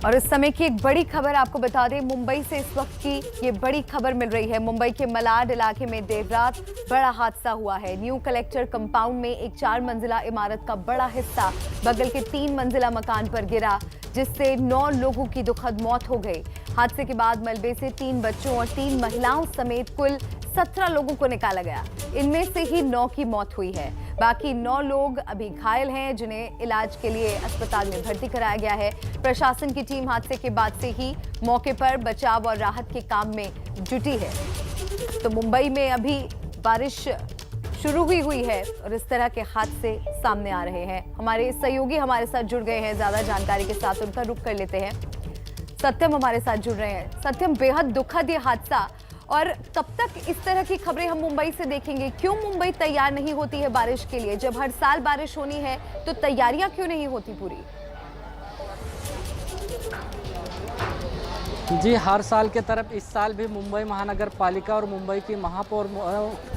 और इस समय की एक बड़ी खबर आपको बता दें, मुंबई से इस वक्त की ये बड़ी खबर मिल रही है। मुंबई के मलाड इलाके में देर रात बड़ा हादसा हुआ है। न्यू कलेक्टर कंपाउंड में एक 4 मंजिला इमारत का बड़ा हिस्सा बगल के 3 मंजिला मकान पर गिरा, जिससे 9 लोगों की दुखद मौत हो गई। हादसे के बाद मलबे से 3 बच्चों और 3 महिलाओं समेत कुल 17 लोगों को निकाला गया। इनमें से ही 9 की मौत हुई है। बाकी 9 लोग अभी घायल हैं, जिन्हें इलाज के लिए अस्पताल में भर्ती कराया गया है। प्रशासन की टीम हादसे के बाद से ही मौके पर बचाव और राहत के काम में जुटी है। तो मुंबई में अभी बारिश शुरू हुई है और इस तरह के हादसे सामने आ रहे हैं। हमारे सहयोगी हमारे साथ जुड़ गए हैं ज्यादा जानकारी के साथ, उनका रुख कर लेते हैं। सत्यम हमारे साथ जुड़ रहे हैं। सत्यम, बेहद दुखद ये हादसा, और कब तक इस तरह की खबरें हम मुंबई से देखेंगे? क्यों मुंबई तैयार नहीं होती है बारिश के लिए? जब हर साल बारिश होनी है तो तैयारियां क्यों नहीं होती पूरी? जी, हर साल के तरफ इस साल भी मुंबई महानगर पालिका और मुंबई की महापौर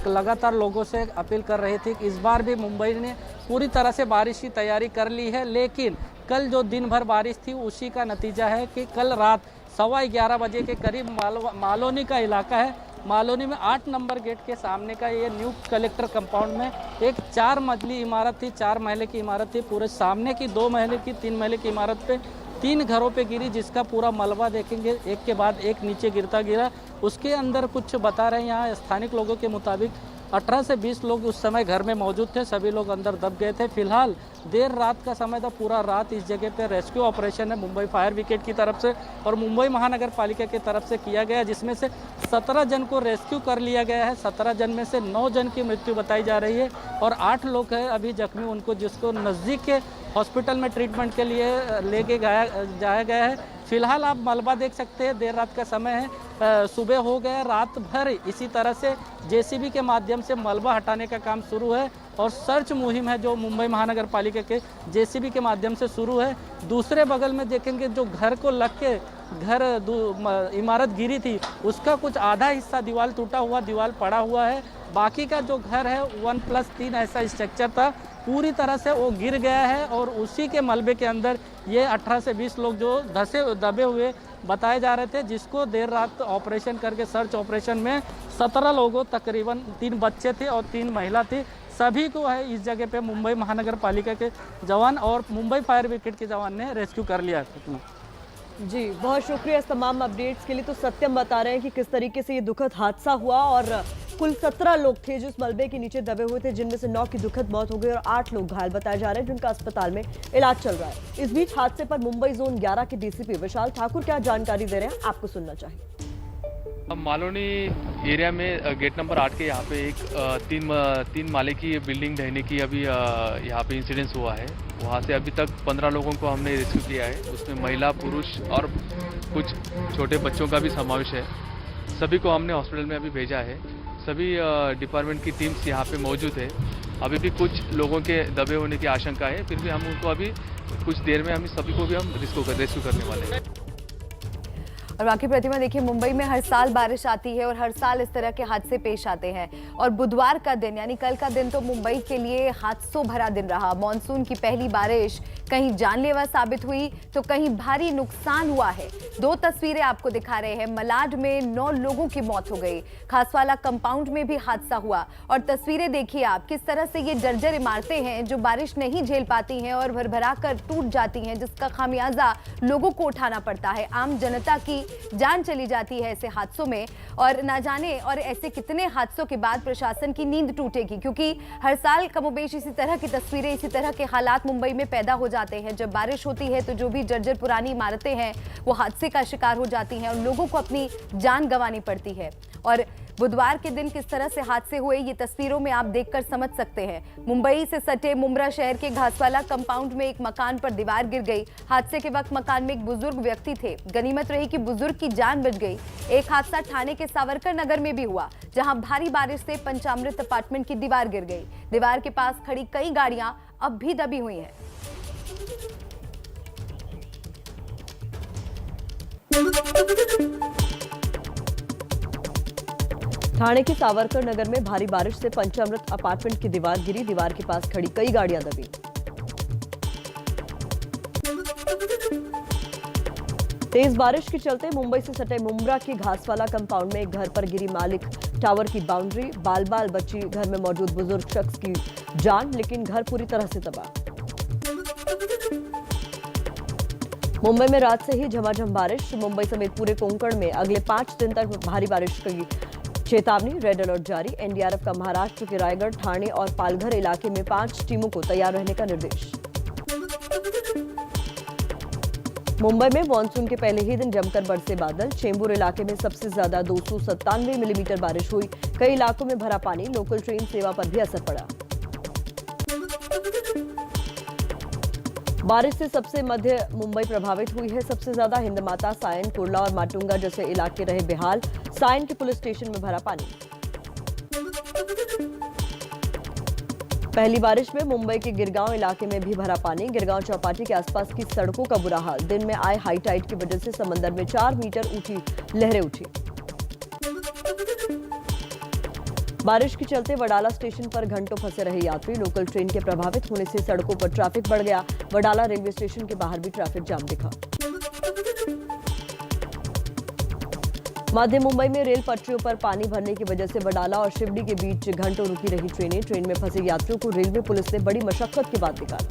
लगातार लोगों से अपील कर रही थी कि इस बार भी मुंबई ने पूरी तरह से बारिश की तैयारी कर ली है। लेकिन कल जो दिन भर बारिश थी उसी का नतीजा है कि कल रात 11:15 बजे के करीब मालोनी का इलाका है, मालोनी में 8 नंबर गेट के सामने का ये न्यू कलेक्टर कंपाउंड में एक 4 मंजिली इमारत थी, 4 महले की इमारत थी। पूरे सामने की 2 महले की 3 महले की इमारत पे 3 घरों पे गिरी, जिसका पूरा मलबा देखेंगे एक के बाद एक नीचे गिरा। उसके अंदर कुछ बता रहे हैं यहाँ स्थानिक लोगों के मुताबिक 18 से 20 लोग उस समय घर में मौजूद थे। सभी लोग अंदर दब गए थे। फिलहाल देर रात का समय था, पूरा रात इस जगह पे रेस्क्यू ऑपरेशन है मुंबई फायर ब्रिगेड की तरफ से और मुंबई महानगर पालिका की तरफ से किया गया, जिसमें से 17 जन को रेस्क्यू कर लिया गया है। 17 जन में से 9 जन की मृत्यु बताई जा रही है और 8 लोग हैं अभी जख्मी, उनको जिसको नज़दीक के हॉस्पिटल में ट्रीटमेंट के लिए लेके जाया गया है। फिलहाल आप मलबा देख सकते हैं, देर रात का समय है, सुबह हो गया। रात भर इसी तरह से जेसीबी के माध्यम से मलबा हटाने का काम शुरू है और सर्च मुहिम है जो मुंबई महानगर पालिका के जेसीबी के माध्यम से शुरू है। दूसरे बगल में देखेंगे जो घर को लग के इमारत गिरी थी उसका कुछ आधा हिस्सा दीवार टूटा हुआ, दीवार पड़ा हुआ है। बाकी का जो घर है 1+3 ऐसा स्ट्रक्चर था, पूरी तरह से वो गिर गया है और उसी के मलबे के अंदर ये 18 से 20 लोग जो दबे हुए बताए जा रहे थे, जिसको देर रात ऑपरेशन करके सर्च ऑपरेशन में 17 लोगों, तकरीबन 3 बच्चे थे और 3 महिला थी, सभी को है इस जगह पे मुंबई महानगर पालिका के जवान और मुंबई फायर ब्रिगेड के जवान ने रेस्क्यू कर लिया है। जी, बहुत शुक्रिया इस तमाम अपडेट्स के लिए। तो सत्यम बता रहे हैं कि किस तरीके से ये दुखद हादसा हुआ और कुल 17 लोग थे जो इस मलबे के नीचे दबे हुए थे, जिनमें से 9 की दुखद मौत हो गई और 8 लोग घायल बताए जा रहे हैं, जिनका अस्पताल में इलाज चल रहा है। इस बीच हादसे पर मुंबई जोन 11 के डीसीपी विशाल ठाकुर क्या जानकारी दे रहे हैं, आपको सुनना चाहिए। मालोनी एरिया में गेट नंबर 8 के यहाँ पे एक 3 माले की बिल्डिंग ढहने की अभी यहाँ पे इंसिडेंस हुआ है। वहाँ से अभी तक 15 लोगों को हमने रेस्क्यू किया है। उसमें महिला, पुरुष और कुछ छोटे बच्चों का भी समावेश है। सभी को हमने हॉस्पिटल में अभी भेजा है। सभी डिपार्टमेंट की टीम्स यहाँ पे मौजूद है। अभी भी कुछ लोगों के दबे होने की आशंका है, फिर भी हम उनको अभी कुछ देर में हम सभी को भी हम रेस्क्यू करने वाले हैं। और बाकी प्रतिमा देखिए, मुंबई में हर साल बारिश आती है और हर साल इस तरह के हादसे पेश आते हैं और बुधवार का दिन यानी कल का दिन तो मुंबई के लिए हादसों भरा दिन रहा। मॉनसून की पहली बारिश कहीं जानलेवा साबित हुई तो कहीं भारी नुकसान हुआ है। 2 तस्वीरें आपको दिखा रहे हैं। मलाड में 9 लोगों की मौत हो गई। खासवाला कंपाउंड में भी हादसा हुआ और तस्वीरें देखिए आप, किस तरह से ये जर्जर इमारतें हैं जो बारिश नहीं झेल पाती हैं और भरभरा कर टूट जाती हैं, जिसका खामियाजा लोगों को उठाना पड़ता है। आम जनता की जान चली जाती है ऐसे हादसों में और ना जाने और ऐसे कितने हादसों के बाद प्रशासन की नींद टूटेगी, क्योंकि हर साल कमोबेश इसी तरह की तस्वीरें, इसी तरह के हालात मुंबई में पैदा हो जाते हैं। जब बारिश होती है तो जो भी जर्जर पुरानी इमारतें हैं वो हादसे का शिकार हो जाती हैं और लोगों को अपनी जान गंवानी पड़ती है। और बुधवार के दिन किस तरह से हादसे हुए ये तस्वीरों में आप देखकर समझ सकते हैं। मुंबई से सटे मुंब्रा शहर के घासवाला कंपाउंड में एक मकान पर दीवार गिर गई। हादसे के वक्त मकान में एक बुजुर्ग व्यक्ति थे। गनीमत रही कि बुजुर्ग की जान बच गई। एक हादसा ठाणे के सावरकर नगर में भी हुआ, जहां भारी बारिश से पंचामृत अपार्टमेंट की दीवार गिर गई। दीवार के पास खड़ी कई गाड़ियां अब भी दबी हुई हैं। ठाणे के सावरकर नगर में भारी बारिश से पंचामृत अपार्टमेंट की दीवार गिरी। दीवार के पास खड़ी कई गाड़ियां दबी। तेज बारिश के चलते मुंबई से सटे मुंब्रा के घासवाला कंपाउंड में एक घर पर गिरी मालिक टावर की बाउंड्री। बाल बाल बची घर में मौजूद बुजुर्ग शख्स की जान, लेकिन घर पूरी तरह से तबाह। मुंबई में रात से ही झमाझम बारिश। मुंबई समेत पूरे कोंकण में अगले 5 दिन तक भारी बारिश की चेतावनी, रेड अलर्ट जारी। एनडीआरएफ का महाराष्ट्र के रायगढ़, ठाणे और पालघर इलाके में 5 टीमों को तैयार रहने का निर्देश। मुंबई में मानसून के पहले ही दिन जमकर बरसे बादल। चेंबूर इलाके में सबसे ज्यादा 297 मिलीमीटर बारिश हुई। कई इलाकों में भरा पानी। लोकल ट्रेन सेवा पर भी असर पड़ा। बारिश से सबसे मध्य मुंबई प्रभावित हुई है। सबसे ज्यादा हिंदमाता, सायन, कुर्ला और माटुंगा जैसे इलाके रहे बेहाल। सायन के पुलिस स्टेशन में भरा पानी। पहली बारिश में मुंबई के गिरगांव इलाके में भी भरा पानी। गिरगांव चौपाटी के आसपास की सड़कों का बुरा हाल। दिन में आए हाई टाइड की वजह से समंदर में 4 मीटर ऊंची लहरें उठी। बारिश के चलते वडाला स्टेशन पर घंटों फंसे रहे यात्री। लोकल ट्रेन के प्रभावित होने से सड़कों पर ट्रैफिक बढ़ गया। वडाला रेलवे स्टेशन के बाहर भी ट्रैफिक जाम दिखा। मध्य मुंबई में रेल पटरियों पर पानी भरने की वजह से वडाला और शिवडी के बीच घंटों रुकी रही ट्रेनें। ट्रेन में फंसे यात्रियों को रेलवे पुलिस ने बड़ी मशक्कत के बाद निकाला।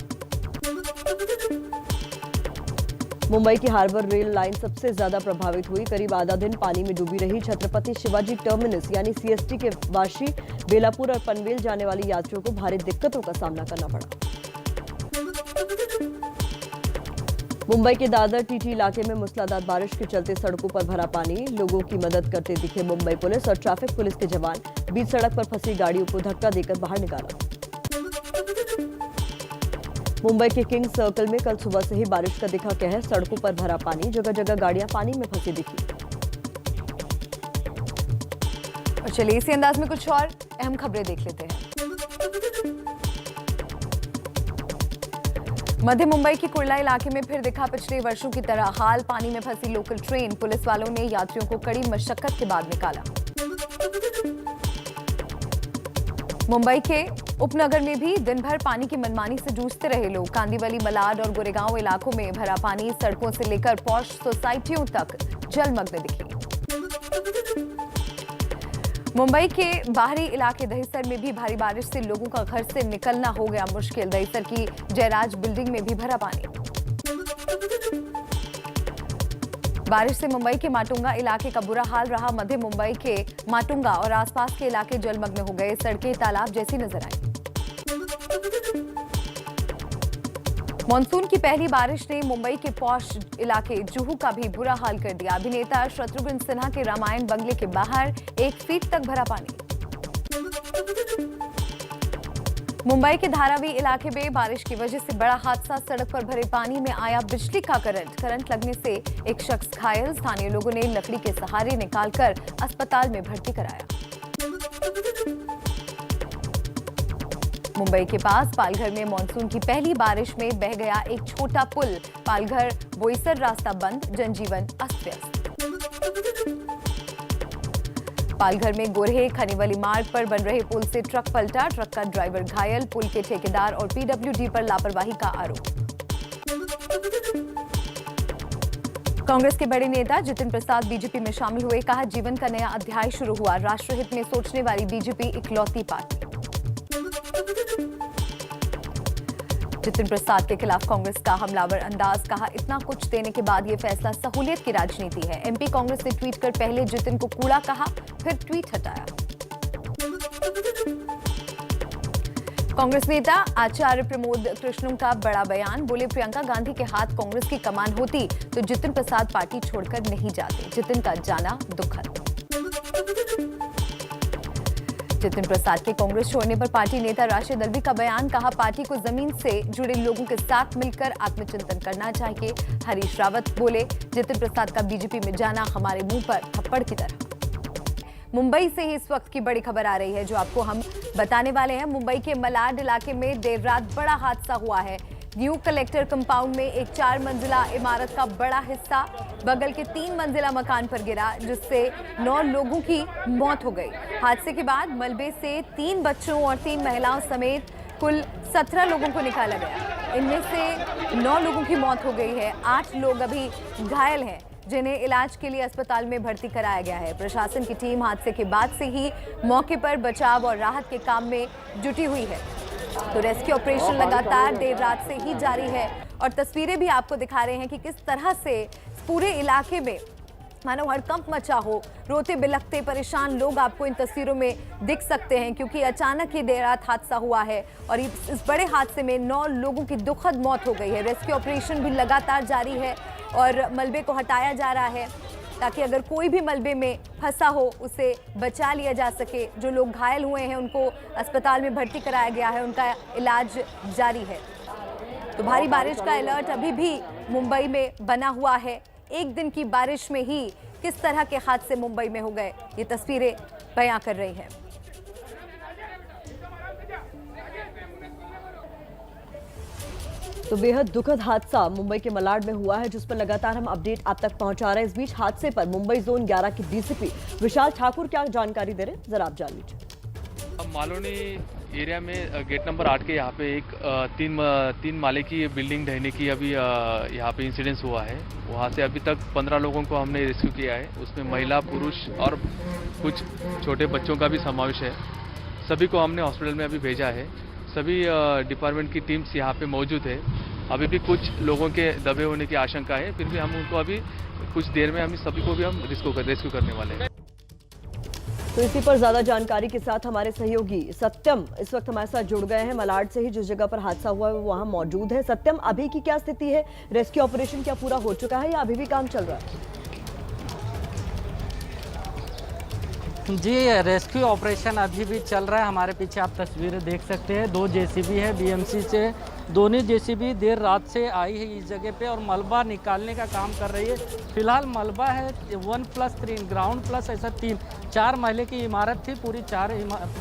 मुंबई की हार्बर रेल लाइन सबसे ज्यादा प्रभावित हुई। करीब आधा दिन पानी में डूबी रही। छत्रपति शिवाजी टर्मिनस यानी सीएसटी के वाशी, बेलापुर और पनवेल जाने वाली यात्रियों को भारी दिक्कतों का सामना करना पड़ा। मुंबई के दादर टीटी इलाके में मूसलाधार बारिश के चलते सड़कों पर भरा पानी। लोगों की मदद करते दिखे मुंबई पुलिस और ट्रैफिक पुलिस के जवान। बीच सड़क पर फंसी गाड़ियों को धक्का देकर बाहर निकाला। मुंबई के किंग सर्कल में कल सुबह से ही बारिश का दिखा कहर। सड़कों पर भरा पानी। जगह जगह गाड़ियां पानी में फंसी दिखी। और चलिए इसी अंदाज में कुछ और अहम खबरें देख लेते हैं। मध्य मुंबई के कुर्ला इलाके में फिर दिखा पिछले वर्षों की तरह हाल। पानी में फंसी लोकल ट्रेन। पुलिस वालों ने यात्रियों को कड़ी मशक्कत के बाद निकाला। मुंबई के उपनगर में भी दिन भर पानी की मनमानी से जूझते रहे लोग। कांदीवली, मलाड और गोरेगांव इलाकों में भरा पानी। सड़कों से लेकर पॉश सोसाइटियों तक जलमग्न दिखी। मुंबई के बाहरी इलाके दहिसर में भी भारी बारिश से लोगों का घर से निकलना हो गया मुश्किल। दहिसर की जयराज बिल्डिंग में भी भरा पानी। बारिश से मुंबई के माटुंगा इलाके का बुरा हाल रहा। मध्य मुंबई के माटुंगा और आसपास के इलाके जलमग्न हो गए। सड़कें तालाब जैसी नजर आई। मॉनसून की पहली बारिश ने मुंबई के पॉश इलाके जुहू का भी बुरा हाल कर दिया। अभिनेता शत्रुघ्न सिन्हा के रामायण बंगले के बाहर 1 फीट तक भरा पानी। मुंबई के धारावी इलाके में बारिश की वजह से बड़ा हादसा। सड़क पर भरे पानी में आया बिजली का करंट लगने से एक शख्स घायल। स्थानीय लोगों ने लकड़ी के सहारे निकालकर अस्पताल में भर्ती कराया। मुंबई के पास पालघर में मानसून की पहली बारिश में बह गया एक छोटा पुल। पालघर बोईसर रास्ता बंद, जनजीवन अस्त व्यस्त। पालघर में गोरहे खनीवली मार्ग पर बन रहे पुल से ट्रक पलटा। ट्रक का ड्राइवर घायल। पुल के ठेकेदार और पीडब्ल्यूडी पर लापरवाही का आरोप। कांग्रेस के बड़े नेता जितिन प्रसाद बीजेपी में शामिल हुए। कहा, जीवन का नया अध्याय शुरू हुआ। राष्ट्रहित में सोचने वाली बीजेपी इकलौती पार्टी। जितिन प्रसाद के खिलाफ कांग्रेस का हमलावर अंदाज। कहा, इतना कुछ देने के बाद ये फैसला सहूलियत की राजनीति है। एमपी कांग्रेस ने ट्वीट कर पहले जितिन को कूड़ा कहा, फिर ट्वीट हटाया। कांग्रेस नेता आचार्य प्रमोद कृष्णम का बड़ा बयान। बोले, प्रियंका गांधी के हाथ कांग्रेस की कमान होती तो जितिन प्रसाद पार्टी छोड़कर नहीं जाते। जितिन का जाना दुखद। जितिन प्रसाद के कांग्रेस छोड़ने पर पार्टी नेता राशिद अल्वी का बयान। कहा, पार्टी को जमीन से जुड़े लोगों के साथ मिलकर आत्मचिंतन करना चाहिए। हरीश रावत बोले, जितिन प्रसाद का बीजेपी में जाना हमारे मुंह पर थप्पड़ की तरह। मुंबई से ही इस वक्त की बड़ी खबर आ रही है जो आपको हम बताने वाले हैं। मुंबई के मलाड इलाके में देर रात बड़ा हादसा हुआ है। न्यू कलेक्टर कंपाउंड में एक 4 मंजिला इमारत का बड़ा हिस्सा बगल के 3 मंजिला मकान पर गिरा, जिससे 9 लोगों की मौत हो गई। हादसे के बाद मलबे से 3 बच्चों और 3 महिलाओं समेत कुल 17 लोगों को निकाला गया। इनमें से 9 लोगों की मौत हो गई है। 8 लोग अभी घायल हैं। जिन्हें इलाज के लिए अस्पताल में भर्ती कराया गया है। प्रशासन की टीम हादसे के बाद से ही मौके पर बचाव और राहत के काम में जुटी हुई है। तो रेस्क्यू ऑपरेशन लगातार देर रात से ही जारी है और तस्वीरें भी आपको दिखा रहे हैं कि किस तरह से पूरे इलाके में मानो हड़कंप मचा हो। रोते बिलखते परेशान लोग आपको इन तस्वीरों में दिख सकते हैं, क्योंकि अचानक ही देर रात हादसा हुआ है और इस बड़े हादसे में 9 लोगों की दुखद मौत हो गई है। रेस्क्यू ऑपरेशन भी लगातार जारी है और मलबे को हटाया जा रहा है ताकि अगर कोई भी मलबे में फंसा हो उसे बचा लिया जा सके। जो लोग घायल हुए हैं उनको अस्पताल में भर्ती कराया गया है, उनका इलाज जारी है। तो भारी बारिश का अलर्ट अभी भी मुंबई में बना हुआ है। एक दिन की बारिश में ही किस तरह के हादसे मुंबई में हो गए, ये तस्वीरें बयां कर रही हैं। तो बेहद दुखद हादसा मुंबई के मलाड में हुआ है, जिस पर लगातार हम अपडेट आप तक पहुंचा रहे हैं। इस बीच हादसे पर मुंबई जोन 11 के डीसीपी विशाल ठाकुर क्या जानकारी दे रहे हैं, जरा आप जान लीजिए। मालोनी एरिया में गेट नंबर 8 के यहाँ पे एक तीन माले की बिल्डिंग ढहने की अभी यहाँ पे इंसिडेंस हुआ है। वहाँ से अभी तक 15 लोगों को हमने रेस्क्यू किया है। उसमें महिला, पुरुष और कुछ छोटे बच्चों का भी समावेश है। सभी को हमने हॉस्पिटल में अभी भेजा है। सभी डिपार्टमेंट की टीम्स यहाँ पे मौजूद है। अभी भी कुछ लोगों के दबे होने की आशंका है, फिर भी हम उनको अभी कुछ देर में हम सभी को भी हम रेस्क्यू करने वाले हैं। तो इसी पर ज्यादा जानकारी के साथ हमारे सहयोगी सत्यम इस वक्त हमारे साथ जुड़ गए हैं। मलाड से ही जिस जगह पर हादसा हुआ है वो वहां मौजूद है। सत्यम, अभी की क्या स्थिति है? रेस्क्यू ऑपरेशन क्या पूरा हो चुका है या अभी भी काम चल रहा है? जी, रेस्क्यू ऑपरेशन अभी भी चल रहा है। हमारे पीछे आप तस्वीरें देख सकते हैं। 2 जेसीबी है बीएमसी से। दोनों जेसीबी देर रात से आई है इस जगह पे और मलबा निकालने का काम कर रही है। फिलहाल मलबा है 1+3 ग्राउंड प्लस ऐसा 4 महले की इमारत थी। पूरी 4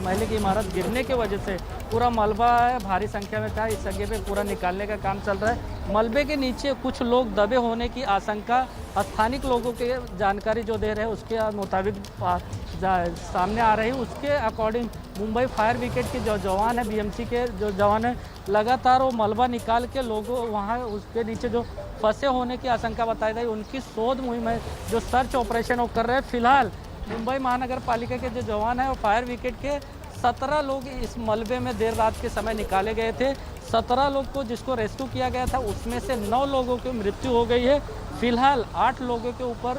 महले की इमारत गिरने की वजह से पूरा मलबा है, भारी संख्या में था। इस जगह पे पूरा निकालने का काम चल रहा है। मलबे के नीचे कुछ लोग दबे होने की आशंका स्थानिक लोगों के जानकारी जो दे रहे हैं उसके मुताबिक सामने आ रही है। उसके अकॉर्डिंग मुंबई फायर ब्रिगेड के जो जवान है, बीएमसी के जो जवान है, लगातार वो मलबा निकाल के लोगों वहाँ उसके नीचे जो फंसे होने की आशंका बताई गई उनकी शोध मुहिम है, जो सर्च ऑपरेशन वो कर रहे हैं। फिलहाल मुंबई महानगर पालिका के जो जवान है वो फायर ब्रिगेड के 17 लोग इस मलबे में देर रात के समय निकाले गए थे। 17 लोग को जिसको रेस्क्यू किया गया था उसमें से 9 लोगों की मृत्यु हो गई है। फिलहाल 8 लोगों के ऊपर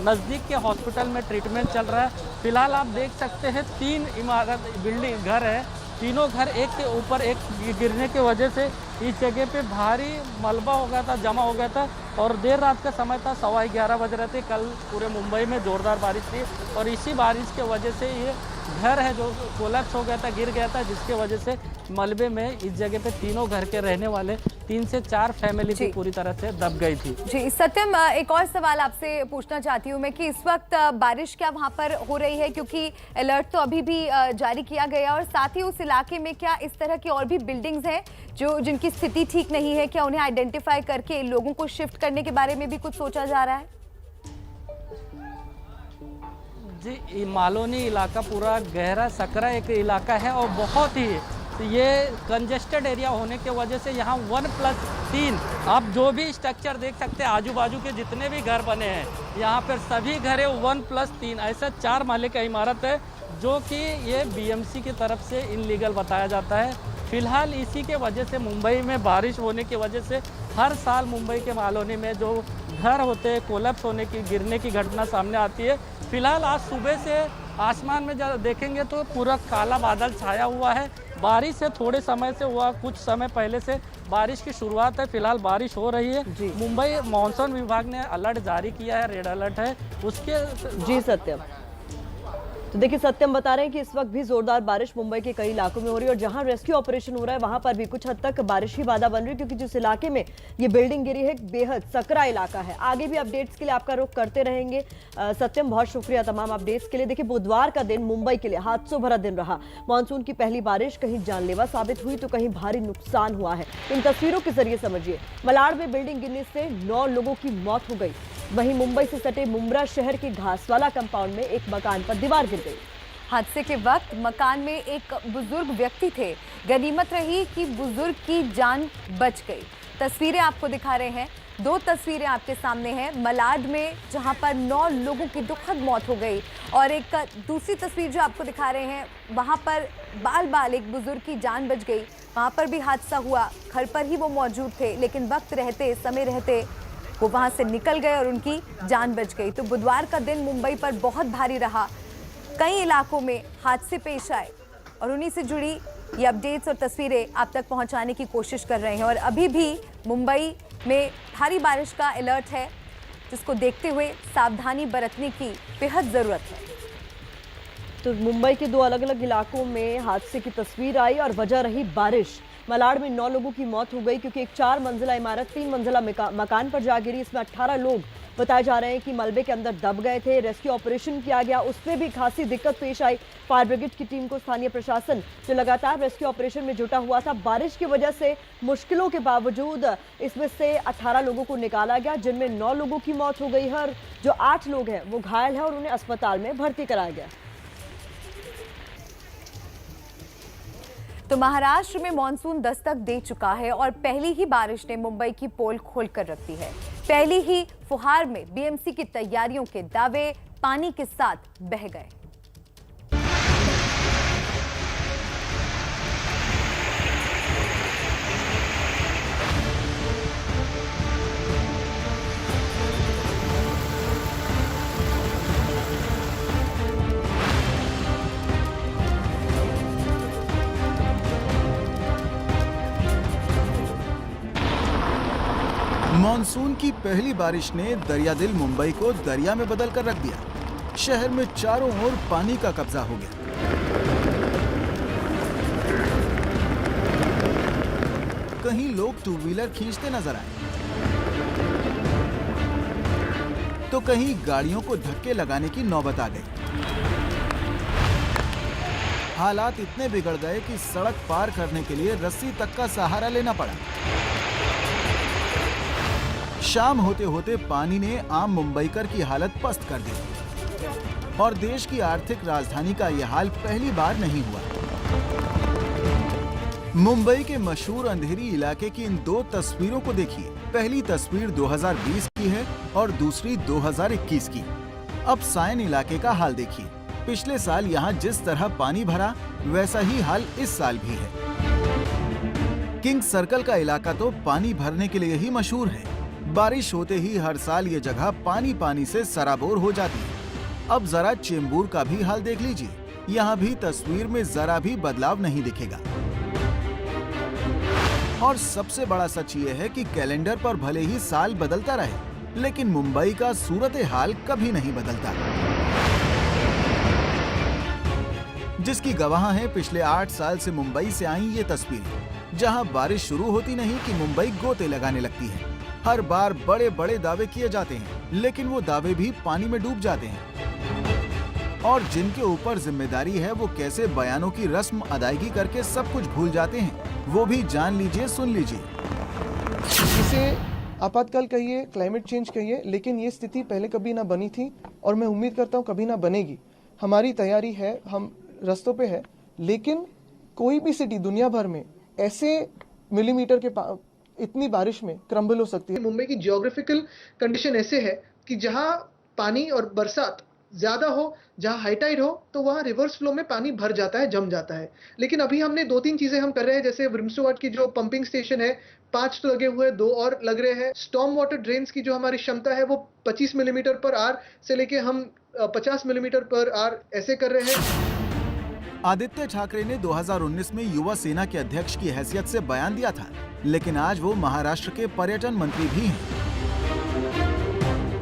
नज़दीक के हॉस्पिटल में ट्रीटमेंट चल रहा है। फिलहाल आप देख सकते हैं 3 इमारत बिल्डिंग घर है, तीनों घर एक के ऊपर एक गिरने की वजह से इस जगह पे भारी मलबा हो गया था, जमा हो गया था और देर रात का समय था, 11:15 बज रहे थे। कल पूरे मुंबई में ज़ोरदार बारिश थी और इसी बारिश के वजह से ये घर है जो कोलैप्स हो गया था, गिर गया था, जिसके वजह से मलबे में इस जगह पे तीनों घर के रहने वाले 3 से 4 फैमिली की पूरी तरह से दब गई थी। जी सत्यम, एक और सवाल आपसे पूछना चाहती हूँ मैं कि इस वक्त बारिश क्या वहाँ पर हो रही है, क्योंकि अलर्ट तो अभी भी जारी किया गया और साथ ही उस इलाके में क्या इस तरह की और भी बिल्डिंग्स हैं जो जिनकी स्थिति ठीक नहीं है? क्या उन्हें आइडेंटिफाई करके लोगों को शिफ्ट करने के बारे में भी कुछ सोचा जा रहा है? जी, मालोनी इलाका पूरा गहरा सकरा एक इलाका है और बहुत ही ये कंजेस्टेड एरिया होने के वजह से यहाँ 1+3 आप जो भी स्ट्रक्चर देख सकते हैं, आजू बाजू के जितने भी घर बने हैं यहाँ पर सभी घर है 1+3 ऐसा 4 माले का इमारत है, जो कि ये बीएमसी की तरफ से इनलीगल बताया जाता है। फिलहाल इसी के वजह से मुंबई में बारिश होने की वजह से हर साल मुंबई के मालोनी में जो घर होते हैं कोलैप्स होने की, गिरने की घटना सामने आती है। फिलहाल आज सुबह से आसमान में जब देखेंगे तो पूरा काला बादल छाया हुआ है। बारिश से थोड़े समय से हुआ, कुछ समय पहले से बारिश की शुरुआत है। फिलहाल बारिश हो रही है। मुंबई मॉनसून विभाग ने अलर्ट जारी किया है, रेड अलर्ट है उसके। जी सत्यम, तो देखिए सत्यम बता रहे हैं कि इस वक्त भी जोरदार बारिश मुंबई के कई इलाकों में हो रही है और जहां रेस्क्यू ऑपरेशन हो रहा है वहां पर भी कुछ हद तक बारिश ही बाधा बन रही है, क्योंकि जिस इलाके में ये बिल्डिंग गिरी है बेहद सकरा इलाका है। आगे भी अपडेट्स के लिए आपका रुख करते रहेंगे। सत्यम, बहुत शुक्रिया तमाम अपडेट्स के लिए। देखिए, बुधवार का दिन मुंबई के लिए हादसों भरा दिन रहा। मानसून की पहली बारिश कहीं जानलेवा साबित हुई तो कहीं भारी नुकसान हुआ है। इन तस्वीरों के जरिए समझिए, मलाड में बिल्डिंग गिरने से 9 लोगों की मौत हो गई। वहीं मुंबई से सटे मुंब्रा शहर के घासवाला कंपाउंड में एक मकान पर दीवार गिर गई। हादसे के वक्त मकान में एक बुजुर्ग व्यक्ति थे। गनीमत रही कि बुजुर्ग की जान बच गई। तस्वीरें आपको दिखा रहे हैं। 2 तस्वीरें आपके सामने हैं, मलाड में जहां पर 9 लोगों की दुखद मौत हो गई, और एक दूसरी तस्वीर जो आपको दिखा रहे हैं वहां पर बाल एक बुजुर्ग की जान बच गई। वहां पर भी हादसा हुआ, घर पर ही वो मौजूद थे, लेकिन वक्त रहते, समय रहते वो वहां से निकल गए और उनकी जान बच गई। तो बुधवार का दिन मुंबई पर बहुत भारी रहा, कई इलाकों में हादसे पेश आए और उन्हीं से जुड़ी ये अपडेट्स और तस्वीरें आप तक पहुंचाने की कोशिश कर रहे हैं। और अभी भी मुंबई में भारी बारिश का अलर्ट है, जिसको देखते हुए सावधानी बरतने की बेहद जरूरत है। तो मुंबई के 2 अलग अलग इलाकों में हादसे की तस्वीर आई और वजह रही बारिश। मलाड में 9 लोगों की मौत हो गई क्योंकि एक 4 मंजिला इमारत 3 मंजिला मकान पर जा गिरी। इसमें 18 लोग बताए जा रहे हैं कि मलबे के अंदर दब गए थे। रेस्क्यू ऑपरेशन किया गया, उसमें भी खासी दिक्कत पेश आई। फायर ब्रिगेड की टीम को स्थानीय प्रशासन जो लगातार रेस्क्यू ऑपरेशन में जुटा हुआ था, बारिश की वजह से मुश्किलों के बावजूद इसमें से 18 लोगों को निकाला गया, जिनमें 9 लोगों की मौत हो गई है और जो 8 लोग हैं वो घायल है और उन्हें अस्पताल में भर्ती कराया गया। तो महाराष्ट्र में मॉनसून दस्तक दे चुका है और पहली ही बारिश ने मुंबई की पोल खोलकर रख दी है। पहली ही फुहार में बीएमसी की तैयारियों के दावे पानी के साथ बह गए। मॉनसून की पहली बारिश ने दरियादिल मुंबई को दरिया में बदल कर रख दिया। शहर में चारों ओर पानी का कब्जा हो गया। कहीं लोग 2 व्हीलर खींचते नजर आए, तो कहीं गाड़ियों को धक्के लगाने की नौबत आ गई। हालात इतने बिगड़ गए कि सड़क पार करने के लिए रस्सी तक का सहारा लेना पड़ा। शाम होते होते पानी ने आम मुंबईकर की हालत पस्त कर दी और देश की आर्थिक राजधानी का यह हाल पहली बार नहीं हुआ। मुंबई के मशहूर अंधेरी इलाके की इन 2 तस्वीरों को देखिए। पहली तस्वीर 2020 की है और दूसरी 2021 की। अब सायन इलाके का हाल देखिए। पिछले साल यहाँ जिस तरह पानी भरा, वैसा ही हाल इस साल भी है। किंग सर्कल का इलाका तो पानी भरने के लिए ही मशहूर है। बारिश होते ही हर साल ये जगह पानी से सराबोर हो जाती है। अब जरा चेंबूर का भी हाल देख लीजिए। यहाँ भी तस्वीर में जरा भी बदलाव नहीं दिखेगा। और सबसे बड़ा सच ये है कि कैलेंडर पर भले ही साल बदलता रहे, लेकिन मुंबई का सूरत हाल कभी नहीं बदलता, जिसकी गवाह है पिछले 8 साल से मुंबई से आई ये तस्वीरें, जहां बारिश शुरू होती नहीं कि मुंबई गोते लगाने लगती है। हर बार बड़े बड़े दावे किए जाते हैं, लेकिन वो दावे भी पानी में डूब जाते हैं। और जिनके ऊपर जिम्मेदारी है वो कैसे बयानों की रस्म अदायगी करके सब कुछ भूल जाते हैं, वो भी जान लीजिए, सुन लीजिए। इसे आपातकाल कहिए, क्लाइमेट चेंज कहिए, लेकिन ये स्थिति पहले कभी ना बनी थी और मैं उम्मीद करता हूँ कभी ना बनेगी। हमारी तैयारी है, हम रास्तों पे है, लेकिन कोई भी सिटी दुनिया भर में ऐसे मिलीमीटर के इतनी बारिश में क्रम्बल हो सकती है। मुंबई की जियोग्राफिकल कंडीशन ऐसे है कि जहाँ पानी और बरसात ज्यादा हो, जहाँ हाई टाइड हो, तो वहाँ रिवर्स फ्लो में पानी भर जाता है, जम जाता है। लेकिन अभी हमने 2-3 चीजें हम कर रहे हैं, जैसे विम्सोवाट की जो पंपिंग स्टेशन है 5 तो लगे हुए, 2 और लग रहे हैं। स्टॉर्म वाटर ड्रेन्स की जो हमारी क्षमता है वो 25 मिलीमीटर पर आवर से लेके हम 50 मिलीमीटर पर आवर ऐसे कर रहे हैं। आदित्य ठाकरे ने 2019 में युवा सेना के अध्यक्ष की हैसियत से बयान दिया था, लेकिन आज वो महाराष्ट्र के पर्यटन मंत्री भी हैं।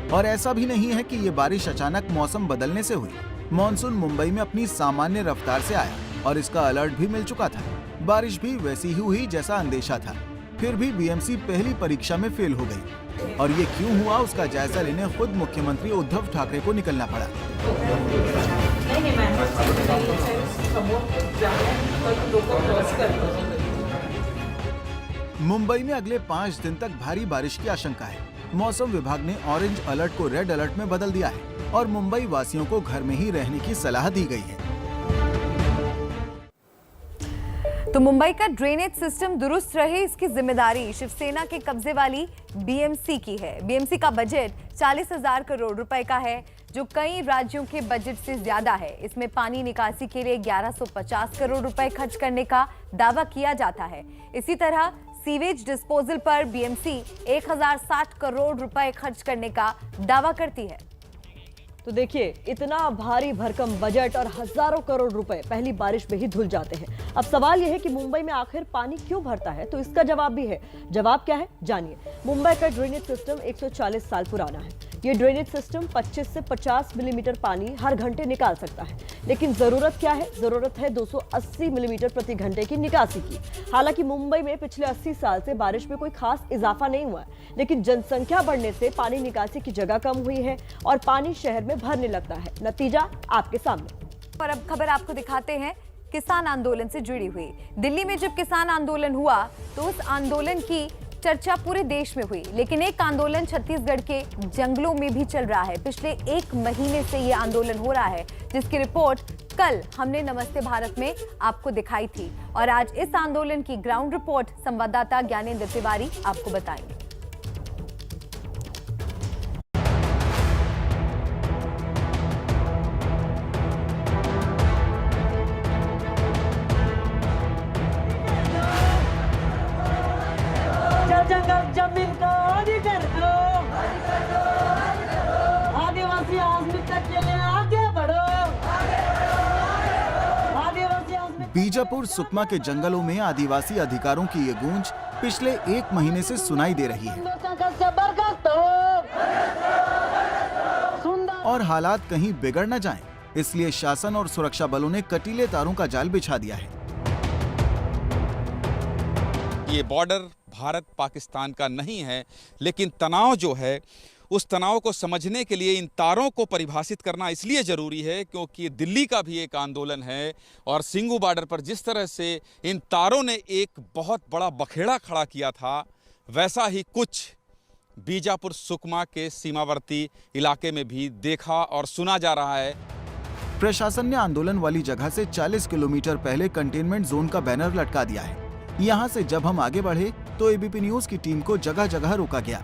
और ऐसा भी नहीं है कि ये बारिश अचानक मौसम बदलने से हुई। मॉनसून मुंबई में अपनी सामान्य रफ्तार से आया और इसका अलर्ट भी मिल चुका था। बारिश भी वैसी ही हुई जैसा अंदेशा था। फिर भी बीएमसी पहली परीक्षा में फेल हो गई। और ये क्यों हुआ, उसका जायजा लेने खुद मुख्यमंत्री उद्धव ठाकरे को निकलना पड़ा। मुंबई में अगले 5 दिन तक भारी बारिश की आशंका है। मौसम विभाग ने ऑरेंज अलर्ट को रेड अलर्ट में बदल दिया है और मुंबई वासियों को घर में ही रहने की सलाह दी गई है। तो मुंबई का ड्रेनेज सिस्टम दुरुस्त रहे, इसकी जिम्मेदारी शिवसेना के कब्जे वाली बीएमसी की है। बीएमसी का बजट 40,000 करोड़ रुपए का है, जो कई राज्यों के बजट से ज्यादा है। इसमें पानी निकासी के लिए 1150 करोड़ रुपए खर्च करने का दावा किया जाता है। इसी तरह सीवेज डिस्पोजल पर बीएमसी 1060 करोड़ रुपए खर्च करने का दावा करती है। तो देखिए, इतना भारी भरकम बजट और हजारों करोड़ रुपए पहली बारिश में ही धुल जाते हैं। अब सवाल यह है कि मुंबई में आखिर पानी क्यों भरता है, तो इसका जवाब भी है। जवाब क्या है, जानिए। मुंबई का ड्रेनेज सिस्टम 140 साल पुराना है। ये ड्रेनेज सिस्टम 25 से 50 मिलीमीटर पानी हर घंटे निकाल सकता है, लेकिन जरूरत क्या है, जरूरत है 280 मिलीमीटर प्रति घंटे की निकासी की। हालांकि मुंबई में पिछले 80 साल से बारिश में कोई खास इजाफा नहीं हुआ है, लेकिन जनसंख्या बढ़ने से पानी निकासी की जगह कम हुई है और पानी शहर में भरने लगता है। नतीजा आपके सामने। और अब खबर आपको दिखाते हैं किसान आंदोलन से जुड़ी हुई। दिल्ली में जब किसान आंदोलन हुआ तो उस आंदोलन की चर्चा पूरे देश में हुई, लेकिन एक आंदोलन छत्तीसगढ़ के जंगलों में भी चल रहा है। पिछले 1 महीने से ये आंदोलन हो रहा है, जिसकी रिपोर्ट कल हमने नमस्ते भारत में आपको दिखाई थी। और आज इस आंदोलन की ग्राउंड रिपोर्ट संवाददाता ज्ञानेंद्र तिवारी आपको बताएंगे। जंगल जमीन को अधिकार दो, आदिवासी अस्मिता के लिए आगे बढ़ो, आदिवासी अस्मिता। बीजापुर सुकमा के जंगलों में आदिवासी अधिकारों की ये गूंज पिछले 1 महीने से सुनाई दे रही है से बर्खास्त हो, सुंदर। और हालात कहीं बिगड़ न जाएं, इसलिए शासन और सुरक्षा बलों ने कटीले तारों का जाल बिछा दिया है। ये बॉर्डर भारत पाकिस्तान का नहीं है, लेकिन तनाव जो है उस तनाव को समझने के लिए इन तारों को परिभाषित करना इसलिए ज़रूरी है क्योंकि दिल्ली का भी एक आंदोलन है और सिंगू बॉर्डर पर जिस तरह से इन तारों ने एक बहुत बड़ा बखेड़ा खड़ा किया था, वैसा ही कुछ बीजापुर सुकमा के सीमावर्ती इलाके में भी देखा और सुना जा रहा है। प्रशासन ने आंदोलन वाली जगह से 40 किलोमीटर पहले कंटेनमेंट जोन का बैनर लटका दिया है। यहाँ से जब हम आगे बढ़े तो एबीपी न्यूज की टीम को जगह जगह रोका गया।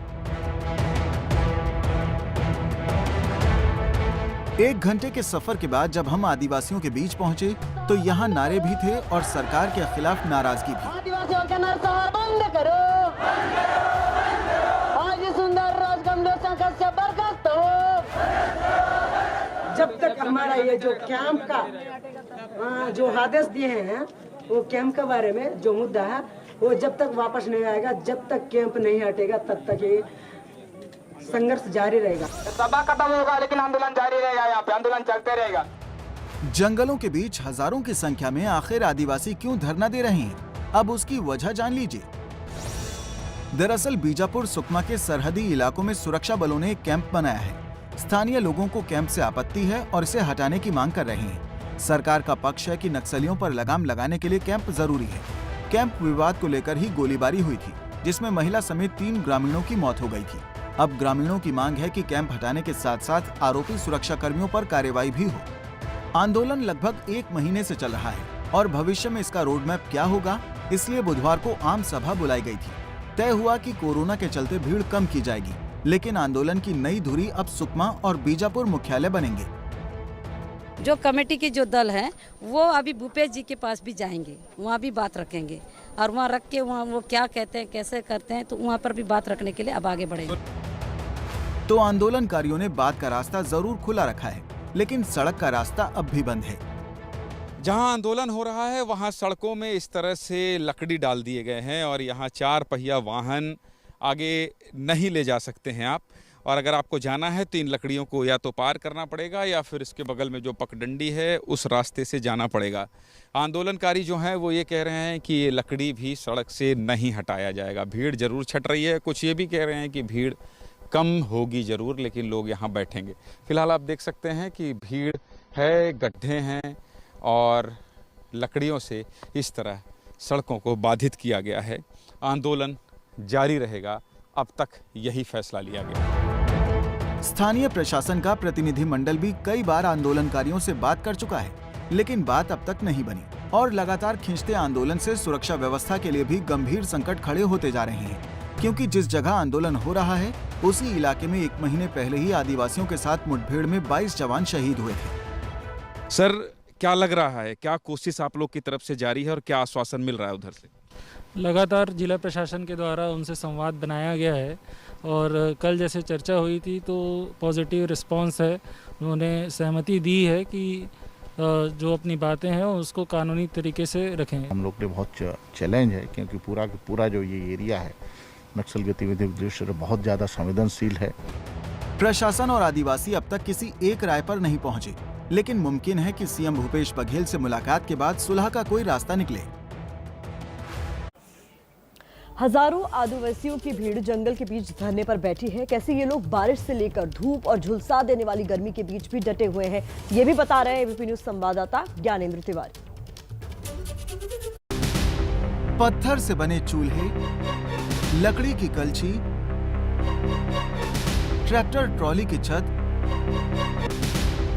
1 घंटे के सफर के बाद जब हम आदिवासियों के बीच पहुँचे तो यहाँ नारे भी थे और सरकार के खिलाफ नाराजगी भी। आदिवासियों का नरसंहार बंद करो, आज सुंदर राजगमलों से बर्खास्त हो। जब तक हमारा ये जो कैंप का जो आदेश दिए हैं, वो कैंप के बारे में जो मुद्दा है वो जब तक वापस नहीं आएगा, जब तक कैंप नहीं हटेगा, तब तक ये संघर्ष जारी रहेगा। सभा खत्म होगा लेकिन आंदोलन जारी रहेगा, यहाँ पे आंदोलन चलते रहेगा। जंगलों के बीच हजारों की संख्या में आखिर आदिवासी क्यों धरना दे रहे हैं, अब उसकी वजह जान लीजिए। दरअसल बीजापुर सुकमा के सरहदी इलाकों में सुरक्षा बलों ने एक कैंप बनाया है। स्थानीय लोगों को कैंप से आपत्ति है और इसे हटाने की मांग कर रहे हैं। सरकार का पक्ष है कि नक्सलियों पर लगाम लगाने के लिए कैंप जरूरी है। कैंप विवाद को लेकर ही गोलीबारी हुई थी, जिसमें महिला समेत 3 ग्रामीणों की मौत हो गई थी। अब ग्रामीणों की मांग है कि कैंप हटाने के साथ साथ आरोपी सुरक्षा कर्मियों पर कार्रवाई भी हो। आंदोलन लगभग 1 महीने से चल रहा है और भविष्य में इसका रोड मैप क्या होगा, इसलिए बुधवार को आम सभा बुलाई गई थी। तय हुआ कि कोरोना के चलते भीड़ कम की जाएगी, लेकिन आंदोलन की नई धुरी अब सुकमा और बीजापुर मुख्यालय बनेंगे। जो कमेटी के जो दल हैं वो अभी भूपेश जी के पास भी जाएंगे, वहाँ भी बात रखेंगे और वहाँ रख के वहाँ वो क्या कहते हैं, कैसे करते हैं, तो वहाँ पर भी बात रखने के लिए अब आगे बढ़ेंगे। तो आंदोलनकारियों ने बात का रास्ता जरूर खुला रखा है, लेकिन सड़क का रास्ता अब भी बंद है। जहां आंदोलन हो रहा है वहां सड़कों में इस तरह से लकड़ी डाल दिए गए हैं और यहां 4 पहिया वाहन आगे नहीं ले जा सकते हैं आप। और अगर आपको जाना है तो इन लकड़ियों को या तो पार करना पड़ेगा या फिर इसके बगल में जो पगडंडी है उस रास्ते से जाना पड़ेगा। आंदोलनकारी जो हैं वो ये कह रहे हैं कि ये लकड़ी भी सड़क से नहीं हटाया जाएगा। भीड़ जरूर छट रही है, कुछ ये भी कह रहे हैं कि भीड़ कम होगी ज़रूर, लेकिन लोग यहाँ बैठेंगे। फिलहाल आप देख सकते हैं कि भीड़ है, गड्ढे हैं और लकड़ियों से इस तरह सड़कों को बाधित किया गया है। आंदोलन जारी रहेगा, अब तक यही फैसला लिया गया। स्थानीय प्रशासन का प्रतिनिधि मंडल भी कई बार आंदोलनकारियों से बात कर चुका है, लेकिन बात अब तक नहीं बनी। और लगातार खिंचते आंदोलन से सुरक्षा व्यवस्था के लिए भी गंभीर संकट खड़े होते जा रहे हैं, क्योंकि जिस जगह आंदोलन हो रहा है उसी इलाके में 1 महीने पहले ही आदिवासियों के साथ मुठभेड़ में 22 जवान शहीद हुए थे। सर, क्या लग रहा है, क्या कोशिश आप लोग की तरफ से जारी है और क्या आश्वासन मिल रहा है उधर से? लगातार जिला प्रशासन के द्वारा उनसे संवाद बनाया गया है और कल जैसे चर्चा हुई थी तो पॉजिटिव रिस्पांस है। उन्होंने सहमति दी है कि जो अपनी बातें हैं उसको कानूनी तरीके से रखें। हम लोग के बहुत चैलेंज है, क्योंकि पूरा जो ये एरिया है नक्सल गतिविधि की दृष्टि से बहुत ज़्यादा संवेदनशील है। प्रशासन और आदिवासी अब तक किसी एक राय पर नहीं पहुंचे, लेकिन मुमकिन है कि सीएम भूपेश बघेल से मुलाकात के बाद सुलह का कोई रास्ता निकले। हजारों आदिवासियों की भीड़ जंगल के बीच धरने पर बैठी है। कैसे ये लोग बारिश से लेकर धूप और झुलसा देने वाली गर्मी के बीच भी डटे हुए हैं, ये भी बता रहे हैं एबीपी न्यूज संवाददाता ज्ञानेंद्र तिवारी। पत्थर से बने चूल्हे, लकड़ी की कलछी, ट्रैक्टर ट्रॉली की छत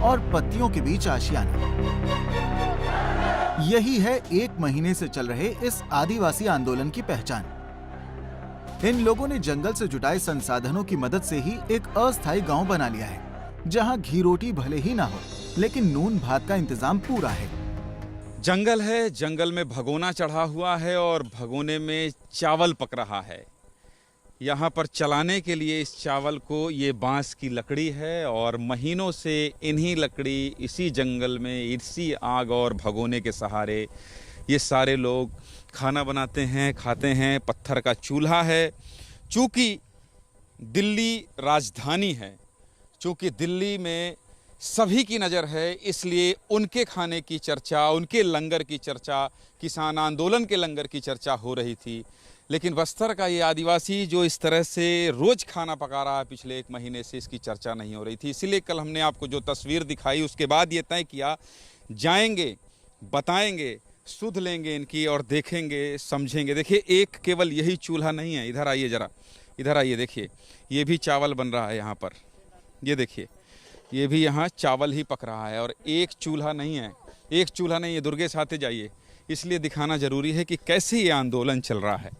और पत्तियों के बीच आशियाना, यही है 1 महीने से चल रहे इस आदिवासी आंदोलन की पहचान। इन लोगों ने जंगल से जुटाए संसाधनों की मदद से ही एक अस्थायी गांव बना लिया है, जहां घी रोटी भले ही ना हो, लेकिन नून भात का इंतजाम पूरा है। जंगल है, जंगल में भगोना चढ़ा हुआ है और भगोने में चावल पक रहा है। यहाँ पर चलाने के लिए इस चावल को ये बांस की लकड़ी है और महीनों से इन्हीं लकड़ी, इसी जंगल में, इसी आग और भगोने के सहारे ये सारे लोग खाना बनाते हैं, खाते हैं। पत्थर का चूल्हा है। चूँकि दिल्ली राजधानी है, चूँकि दिल्ली में सभी की नज़र है, इसलिए उनके खाने की चर्चा, उनके लंगर की चर्चा, किसान आंदोलन के लंगर की चर्चा हो रही थी। लेकिन बस्तर का ये आदिवासी जो इस तरह से रोज़ खाना पका रहा है पिछले 1 महीने से, इसकी चर्चा नहीं हो रही थी। इसीलिए कल हमने आपको जो तस्वीर दिखाई उसके बाद ये तय किया, जाएंगे, बताएंगे, सुध लेंगे इनकी और देखेंगे, समझेंगे। देखिए, एक केवल यही चूल्हा नहीं है। इधर आइए ज़रा, इधर आइए, देखिए ये भी चावल बन रहा है यहाँ पर। ये देखिए, ये भी यहाँ चावल ही पक रहा है और एक चूल्हा नहीं है, एक चूल्हा नहीं है। दुर्गेश आते जाइए, इसलिए दिखाना ज़रूरी है कि कैसे ये आंदोलन चल रहा है,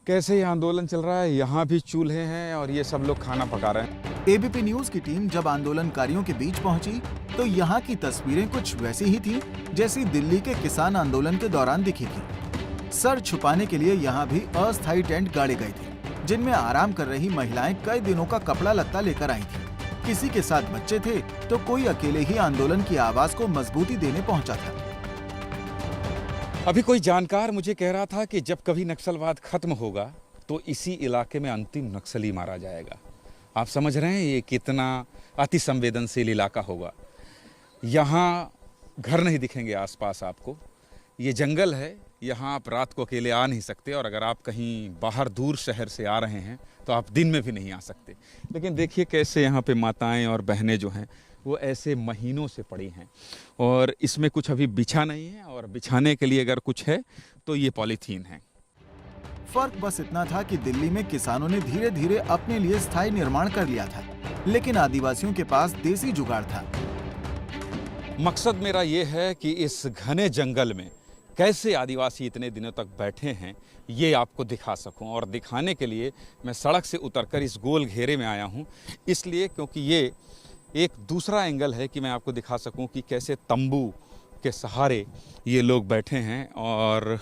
कैसे ये आंदोलन चल रहा है। यहाँ भी चूल्हे हैं और ये सब लोग खाना पका रहे हैं। एबीपी न्यूज की टीम जब आंदोलनकारियों के बीच पहुंची तो यहाँ की तस्वीरें कुछ वैसी ही थीं जैसी दिल्ली के किसान आंदोलन के दौरान दिखी थी। सर छुपाने के लिए यहाँ भी अस्थायी टेंट गाड़े गए थे, जिनमें आराम कर रही महिलाएं कई दिनों का कपड़ा लत्ता लेकर आई थी। किसी के साथ बच्चे थे तो कोई अकेले ही आंदोलन की आवाज को मजबूती देने पहुंचा था। अभी कोई जानकार मुझे कह रहा था कि जब कभी नक्सलवाद खत्म होगा तो इसी इलाके में अंतिम नक्सली मारा जाएगा। आप समझ रहे हैं ये कितना अति संवेदनशील इलाका होगा। यहाँ घर नहीं दिखेंगे आसपास आपको, ये जंगल है, यहाँ आप रात को अकेले आ नहीं सकते और अगर आप कहीं बाहर दूर शहर से आ रहे हैं तो आप दिन में भी नहीं आ सकते। लेकिन देखिए कैसे यहाँ पे माताएं और बहनें जो हैं वो ऐसे महीनों से पड़ी हैं और इसमें कुछ अभी बिछा नहीं है और बिछाने के लिए अगर कुछ है तो ये पॉलीथीन है। फर्क बस इतना था कि दिल्ली में किसानों ने धीरे धीरे अपने लिए स्थायी निर्माण कर लिया था, लेकिन आदिवासियों के पास देसी जुगाड़ था। मकसद मेरा ये है कि इस घने जंगल में कैसे आदिवासी इतने दिनों तक बैठे हैं ये आपको दिखा सकूं और दिखाने के लिए मैं सड़क से उतरकर इस गोल घेरे में आया हूं, इसलिए क्योंकि ये एक दूसरा एंगल है कि मैं आपको दिखा सकूं कि कैसे तंबू के सहारे ये लोग बैठे हैं। और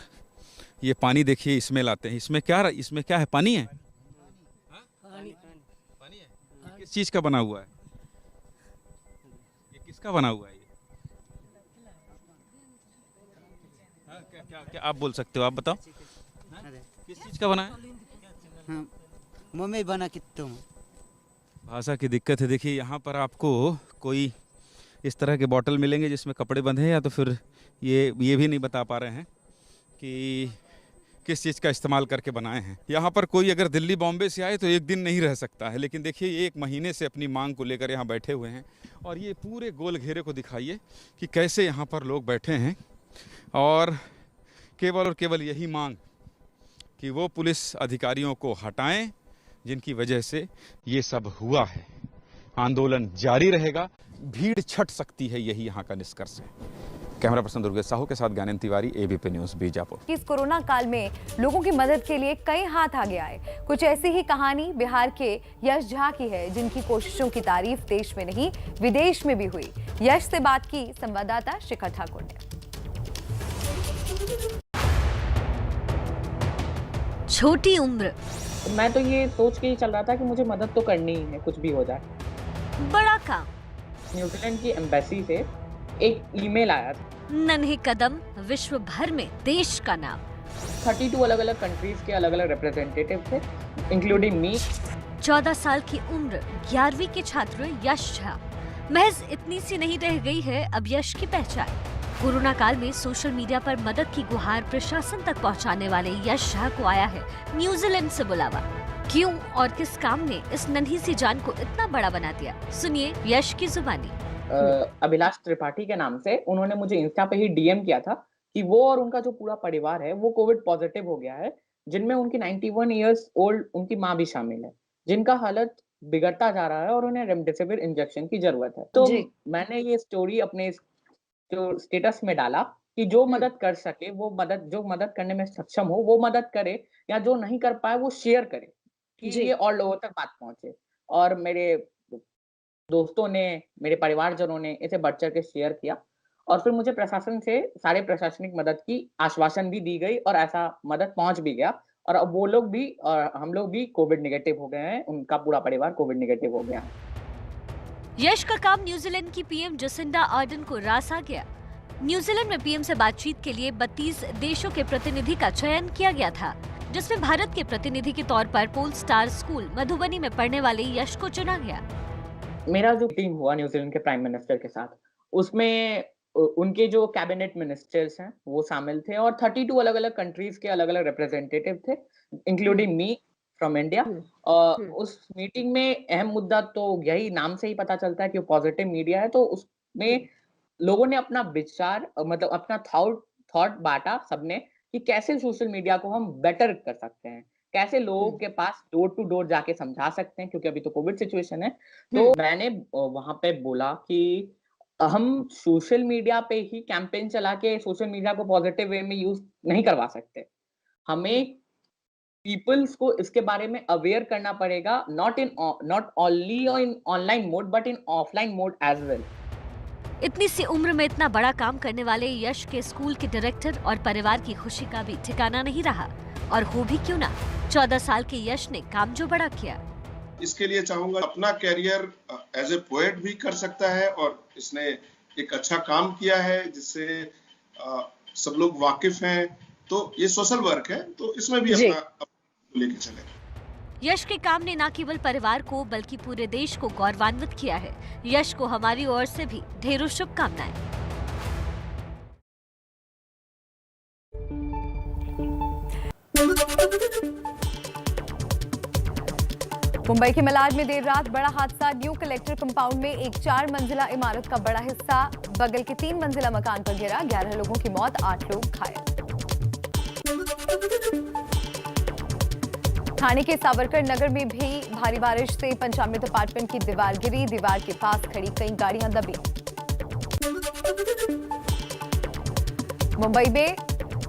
ये पानी देखिए इसमें लाते हैं। इसमें क्या है? पानी है? पानी है। किस चीज़ का बना हुआ है? ये किसका बना हुआ है? क्या आप बोल सकते हो? आप बताओ किस चीज़ का बना है? मम्मी बना कि तुम भाषा की दिक्कत है। देखिए यहाँ पर आपको कोई इस तरह के बॉटल मिलेंगे जिसमें कपड़े बंधे हैं, या तो फिर ये भी नहीं बता पा रहे हैं कि किस चीज़ का इस्तेमाल करके बनाए हैं। यहाँ पर कोई अगर दिल्ली बॉम्बे से आए तो एक दिन नहीं रह सकता है, लेकिन देखिए ये 1 महीने से अपनी मांग को लेकर यहाँ बैठे हुए हैं। और ये पूरे गोल घेरे को दिखाइए कि कैसे यहाँ पर लोग बैठे हैं और केवल यही मांग कि वो पुलिस अधिकारियों को हटाएं जिनकी वजह से ये सब हुआ है। आंदोलन जारी रहेगा, भीड़ छट सकती है, यही यहाँ का निष्कर्ष है। कैमरा पर्सन दुर्गेश साहू के साथ ज्ञानेंद्र तिवारी, एबीपी न्यूज, बीजापुर। इस कोरोना काल में लोगों की मदद के लिए कई हाथ आगे आए। कुछ ऐसी ही कहानी बिहार के यश झा की है, जिनकी कोशिशों की तारीफ देश में नहीं विदेश में भी हुई। यश से बात की संवाददाता शिखा ठाकुर ने। छोटी उम्र, मैं तो ये सोच के ही चल रहा था कि मुझे मदद तो करनी ही है, कुछ भी हो जाए। बड़ा काम। न्यूजीलैंड की एम्बेसी से एक ईमेल आया था। नन्हे कदम, विश्व भर में देश का नाम। 32 अलग अलग कंट्रीज के अलग अलग रिप्रेजेंटेटिव थे, इंक्लूडिंग मी। 14 साल की उम्र, 11वीं के छात्र यश झा। महज इतनी सी नहीं रह गई है अब यश की पहचान। कोरोना काल में सोशल मीडिया पर मदद की गुहार प्रशासन तक पहुंचाने वाले यश झा को आया है न्यूजीलैंड से बुलावा। क्यों और किस काम ने इस नन्ही सी जान को इतना बड़ा बना दिया, सुनिए यश की जुबानी। अभिलाष त्रिपाठी के नाम से उन्होंने मुझे इंस्टा पे ही डीएम किया था कि वो और उनका जो पूरा परिवार है वो कोविड पॉजिटिव हो गया है, जिनमें उनकी 91 इयर्स ओल्ड उनकी माँ भी शामिल है, जिनका हालत बिगड़ता जा रहा है और उन्हें रेमडेसिविर इंजेक्शन की जरूरत है। तो मैंने ये स्टोरी अपने जो स्टेटस में डाला कि जो मदद कर सके वो मदद, जो मदद करने में सक्षम हो वो मदद करे, या जो नहीं कर पाए वो शेयर करे कि ये और लोगों तक बात पहुंचे। और मेरे दोस्तों ने, मेरे परिवारजनों ने इसे बढ़ चढ़ के शेयर किया और फिर मुझे प्रशासन से सारे प्रशासनिक मदद की आश्वासन भी दी गई और ऐसा मदद पहुंच भी गया। और अब वो लोग भी और हम लोग भी कोविड नेगेटिव हो गए हैं, उनका पूरा परिवार कोविड नेगेटिव हो गया। यश का काम न्यूजीलैंड की पीएम जसिंडा आर्डन को रास आ गया। न्यूजीलैंड में पीएम से बातचीत के लिए 32 देशों के प्रतिनिधि का चयन किया गया था, जिसमें भारत के प्रतिनिधि के तौर पर पोल स्टार स्कूल मधुबनी में पढ़ने वाले यश को चुना गया। मेरा जो मीटिंग हुआ न्यूजीलैंड के प्राइम मिनिस्टर के साथ, उसमें उनके जो कैबिनेट मिनिस्टर्स हैं वो शामिल थे और 32 अलग अलग कंट्रीज के अलग अलग रिप्रेजेंटेटिव थे, इंक्लूडिंग मी फ्रॉम इंडिया। और उस मीटिंग में अहम मुद्दा तो यही, नाम से ही पता चलता है कि पॉजिटिव मीडिया है, तो उसमें लोगों ने अपना विचार, मतलब अपना थॉट बांटा सबने कि कैसे सोशल मीडिया को हम बेटर कर सकते हैं, कैसे लोगों के पास डोर टू डोर जाके समझा सकते हैं, क्योंकि अभी तो कोविड सिचुएशन है। तो मैंने वहां पे बोला कि हम सोशल मीडिया पे ही कैंपेन चला के सोशल मीडिया को पॉजिटिव वे में यूज नहीं करवा सकते। हमें पीपल्स को इसके बारे में अवेयर करना पड़ेगा, not only in online mode but in offline mode as well. इतनी सी उम्र में इतना बड़ा काम करने वाले यश के स्कूल के डायरेक्टर और परिवार की खुशी का भी ठिकाना नहीं रहा। और हो भी क्यों ना, 14 साल के यश ने काम जो बड़ा किया। इसके लिए चाहूंगा अपना कैरियर एज ए पोएट भी कर सकता है और इसने एक अच्छा काम किया है जिससे सब लोग वाकिफ हैं। तो ये सोशल वर्क है, तो इसमें भी अपना लेके चले। यश के काम ने न केवल परिवार को बल्कि पूरे देश को गौरवान्वित किया है। यश को हमारी ओर से भी ढेरों शुभकामनाएं। मुंबई के मलाड में देर रात बड़ा हादसा। न्यू कलेक्टर कंपाउंड में एक 4 मंजिला इमारत का बड़ा हिस्सा बगल के 3 मंजिला मकान पर गिरा। 11 लोगों की मौत, 8 लोग घायल। ठाणे के सावरकर नगर में भी भारी बारिश से पंचामृत अपार्टमेंट की दीवार गिरी। दीवार के पास खड़ी कई गाड़ियां दबी। मुंबई में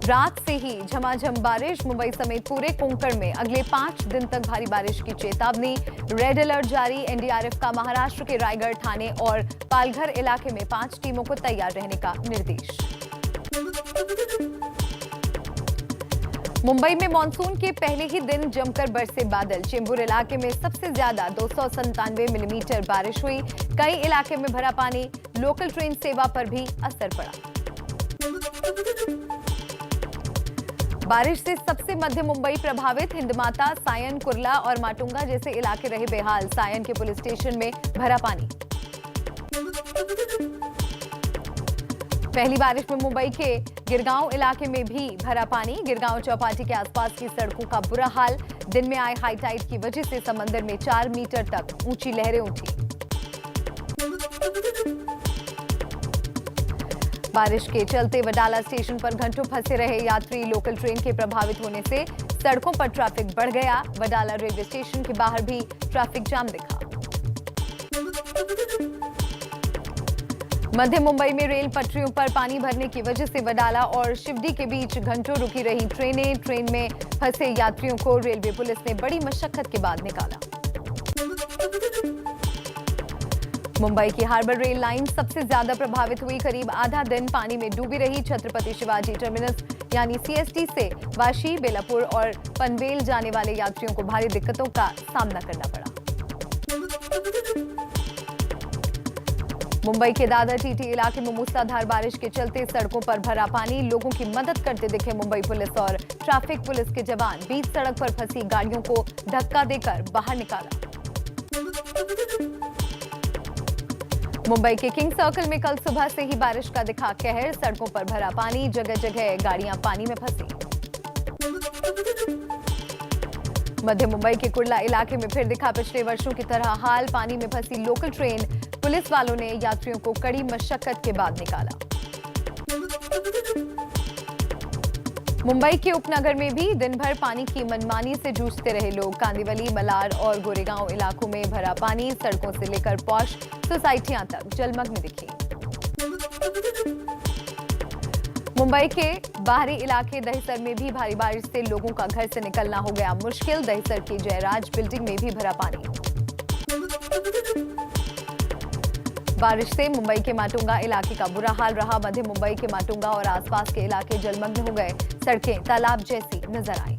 रात से ही झमाझम बारिश। मुंबई समेत पूरे कोंकण में अगले 5 दिन तक भारी बारिश की चेतावनी। रेड अलर्ट जारी। एनडीआरएफ का महाराष्ट्र के रायगढ़, ठाणे और पालघर इलाके में 5 टीमों को तैयार रहने का निर्देश। मुंबई में मानसून के पहले ही दिन जमकर बरसे बादल। चेंबूर इलाके में सबसे ज्यादा 297 मिलीमीटर बारिश हुई। कई इलाके में भरा पानी। लोकल ट्रेन सेवा पर भी असर पड़ा। बारिश से सबसे मध्य मुंबई प्रभावित। हिंदमाता, सायन, कुर्ला और माटुंगा जैसे इलाके रहे बेहाल। सायन के पुलिस स्टेशन में भरा पानी। पहली बारिश में मुंबई के गिरगांव इलाके में भी भरा पानी। गिरगांव चौपाटी के आसपास की सड़कों का बुरा हाल। दिन में आए हाई टाइड की वजह से समंदर में 4 मीटर तक ऊंची लहरें उठी। बारिश के चलते वडाला स्टेशन पर घंटों फंसे रहे यात्री। लोकल ट्रेन के प्रभावित होने से सड़कों पर ट्रैफिक बढ़ गया। वडाला रेलवे स्टेशन के बाहर भी ट्रैफिक जाम दिखा। मध्य मुंबई में रेल पटरियों पर पानी भरने की वजह से वडाला और शिवडी के बीच घंटों रुकी रही ट्रेनें। ट्रेन में फंसे यात्रियों को रेलवे पुलिस ने बड़ी मशक्कत के बाद निकाला। मुंबई की हार्बर रेल लाइन सबसे ज्यादा प्रभावित हुई। करीब आधा दिन पानी में डूबी रही। छत्रपति शिवाजी टर्मिनस यानी सीएसटी से वाशी, बेलापुर और पनवेल जाने वाले यात्रियों को भारी दिक्कतों का सामना करना पड़ा। मुंबई के दादर टीटी इलाके में मूसलाधार बारिश के चलते सड़कों पर भरा पानी। लोगों की मदद करते दिखे मुंबई पुलिस और ट्रैफिक पुलिस के जवान। बीच सड़क पर फंसी गाड़ियों को धक्का देकर बाहर निकाला। मुंबई के किंग सर्कल में कल सुबह से ही बारिश का दिखा कहर। सड़कों पर भरा पानी, जगह जगह गाड़ियां पानी में फंसी। मध्य मुंबई के कुर्ला इलाके में फिर दिखा पिछले वर्षों की तरह हाल। पानी में फंसी लोकल ट्रेन। पुलिस वालों ने यात्रियों को कड़ी मशक्कत के बाद निकाला। मुंबई के उपनगर में भी दिन भर पानी की मनमानी से जूझते रहे लोग। कांदिवली, मलार और गोरेगांव इलाकों में भरा पानी। सड़कों से लेकर पॉश सोसाइटियां तक जलमग्न दिखी। मुंबई के बाहरी इलाके दहिसर में भी भारी बारिश से लोगों का घर से निकलना हो गया मुश्किल। दहिसर की जयराज बिल्डिंग में भी भरा पानी। बारिश से मुंबई के माटुंगा इलाके का बुरा हाल रहा। मध्य मुंबई के माटुंगा और आसपास के इलाके जलमग्न हो गए। सड़कें तालाब जैसी नजर आई।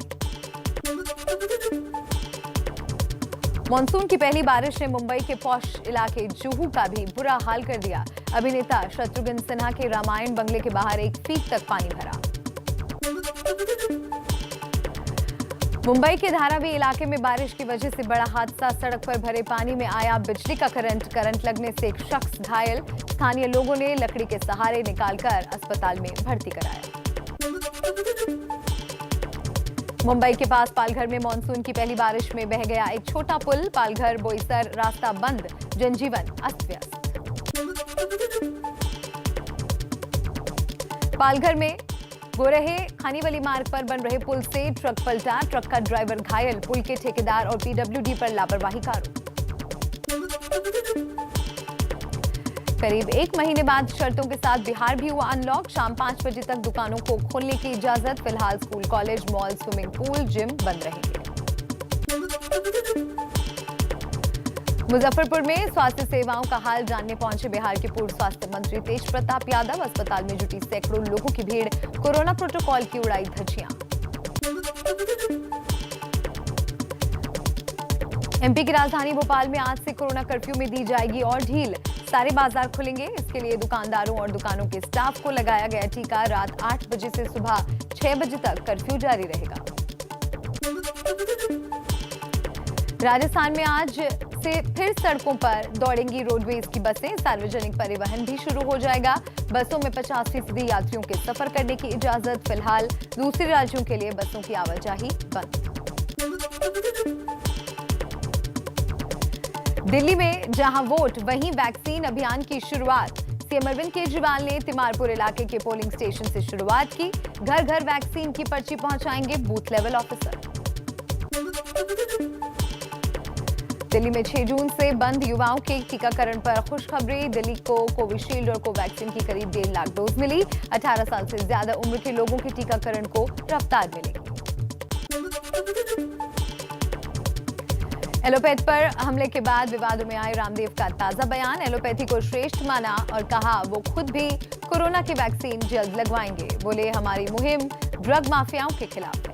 मॉनसून की पहली बारिश ने मुंबई के पॉश इलाके जुहू का भी बुरा हाल कर दिया। अभिनेता शत्रुघ्न सिन्हा के रामायण बंगले के बाहर 1 फीट तक पानी भरा। मुंबई के धारावी इलाके में बारिश की वजह से बड़ा हादसा। सड़क पर भरे पानी में आया बिजली का करंट लगने से एक शख्स घायल। स्थानीय लोगों ने लकड़ी के सहारे निकालकर अस्पताल में भर्ती कराया। मुंबई के पास पालघर में मानसून की पहली बारिश में बह गया एक छोटा पुल। पालघर बोईसर रास्ता बंद, जनजीवन अस्त व्यस्त। पालघर में गोरहे खानीवली मार्ग पर बन रहे पुल से ट्रक पलटा। ट्रक का ड्राइवर घायल। पुल के ठेकेदार और पीडब्ल्यूडी पर लापरवाही का आरोप। करीब 1 महीने बाद शर्तों के साथ बिहार भी हुआ अनलॉक। शाम 5 बजे तक दुकानों को खोलने की इजाजत। फिलहाल school, college, mall, swimming pool, gym बंद रहेंगे। मुजफ्फरपुर में स्वास्थ्य सेवाओं का हाल जानने पहुंचे बिहार के पूर्व स्वास्थ्य मंत्री तेज प्रताप यादव। अस्पताल में जुटी सैकड़ों लोगों की भीड़। कोरोना प्रोटोकॉल की उड़ाई धज्जियां। एमपी की राजधानी भोपाल में आज से कोरोना कर्फ्यू में दी जाएगी और ढील। सारे बाजार खुलेंगे। इसके लिए दुकानदारों और दुकानों के स्टाफ को लगाया गया टीका। रात 8 बजे से सुबह 6 बजे तक कर्फ्यू जारी रहेगा। राजस्थान में आज से फिर सड़कों पर दौड़ेंगी रोडवेज की बसें। सार्वजनिक परिवहन भी शुरू हो जाएगा। बसों में 50% यात्रियों के सफर करने की इजाजत। फिलहाल दूसरे राज्यों के लिए बसों की आवाजाही बंद। दिल्ली में जहां वोट वहीं वैक्सीन अभियान की शुरुआत। सीएम अरविंद केजरीवाल ने तिमारपुर इलाके के पोलिंग स्टेशन से शुरुआत की। घर घर वैक्सीन की पर्ची पहुंचाएंगे बूथ लेवल ऑफिसर। दिल्ली में 6 जून से बंद युवाओं के टीकाकरण पर खुशखबरी। दिल्ली को कोविशील्ड और कोवैक्सीन की करीब 1.5 लाख डोज मिली। 18 साल से ज्यादा उम्र के लोगों के टीकाकरण को रफ्तार मिलेगी। एलोपैथ पर हमले के बाद विवादों में आए रामदेव का ताजा बयान। एलोपैथी को श्रेष्ठ माना और कहा वो खुद भी कोरोना की वैक्सीन जल्द लगवाएंगे। बोले हमारी मुहिम ड्रग माफियाओं के खिलाफ है।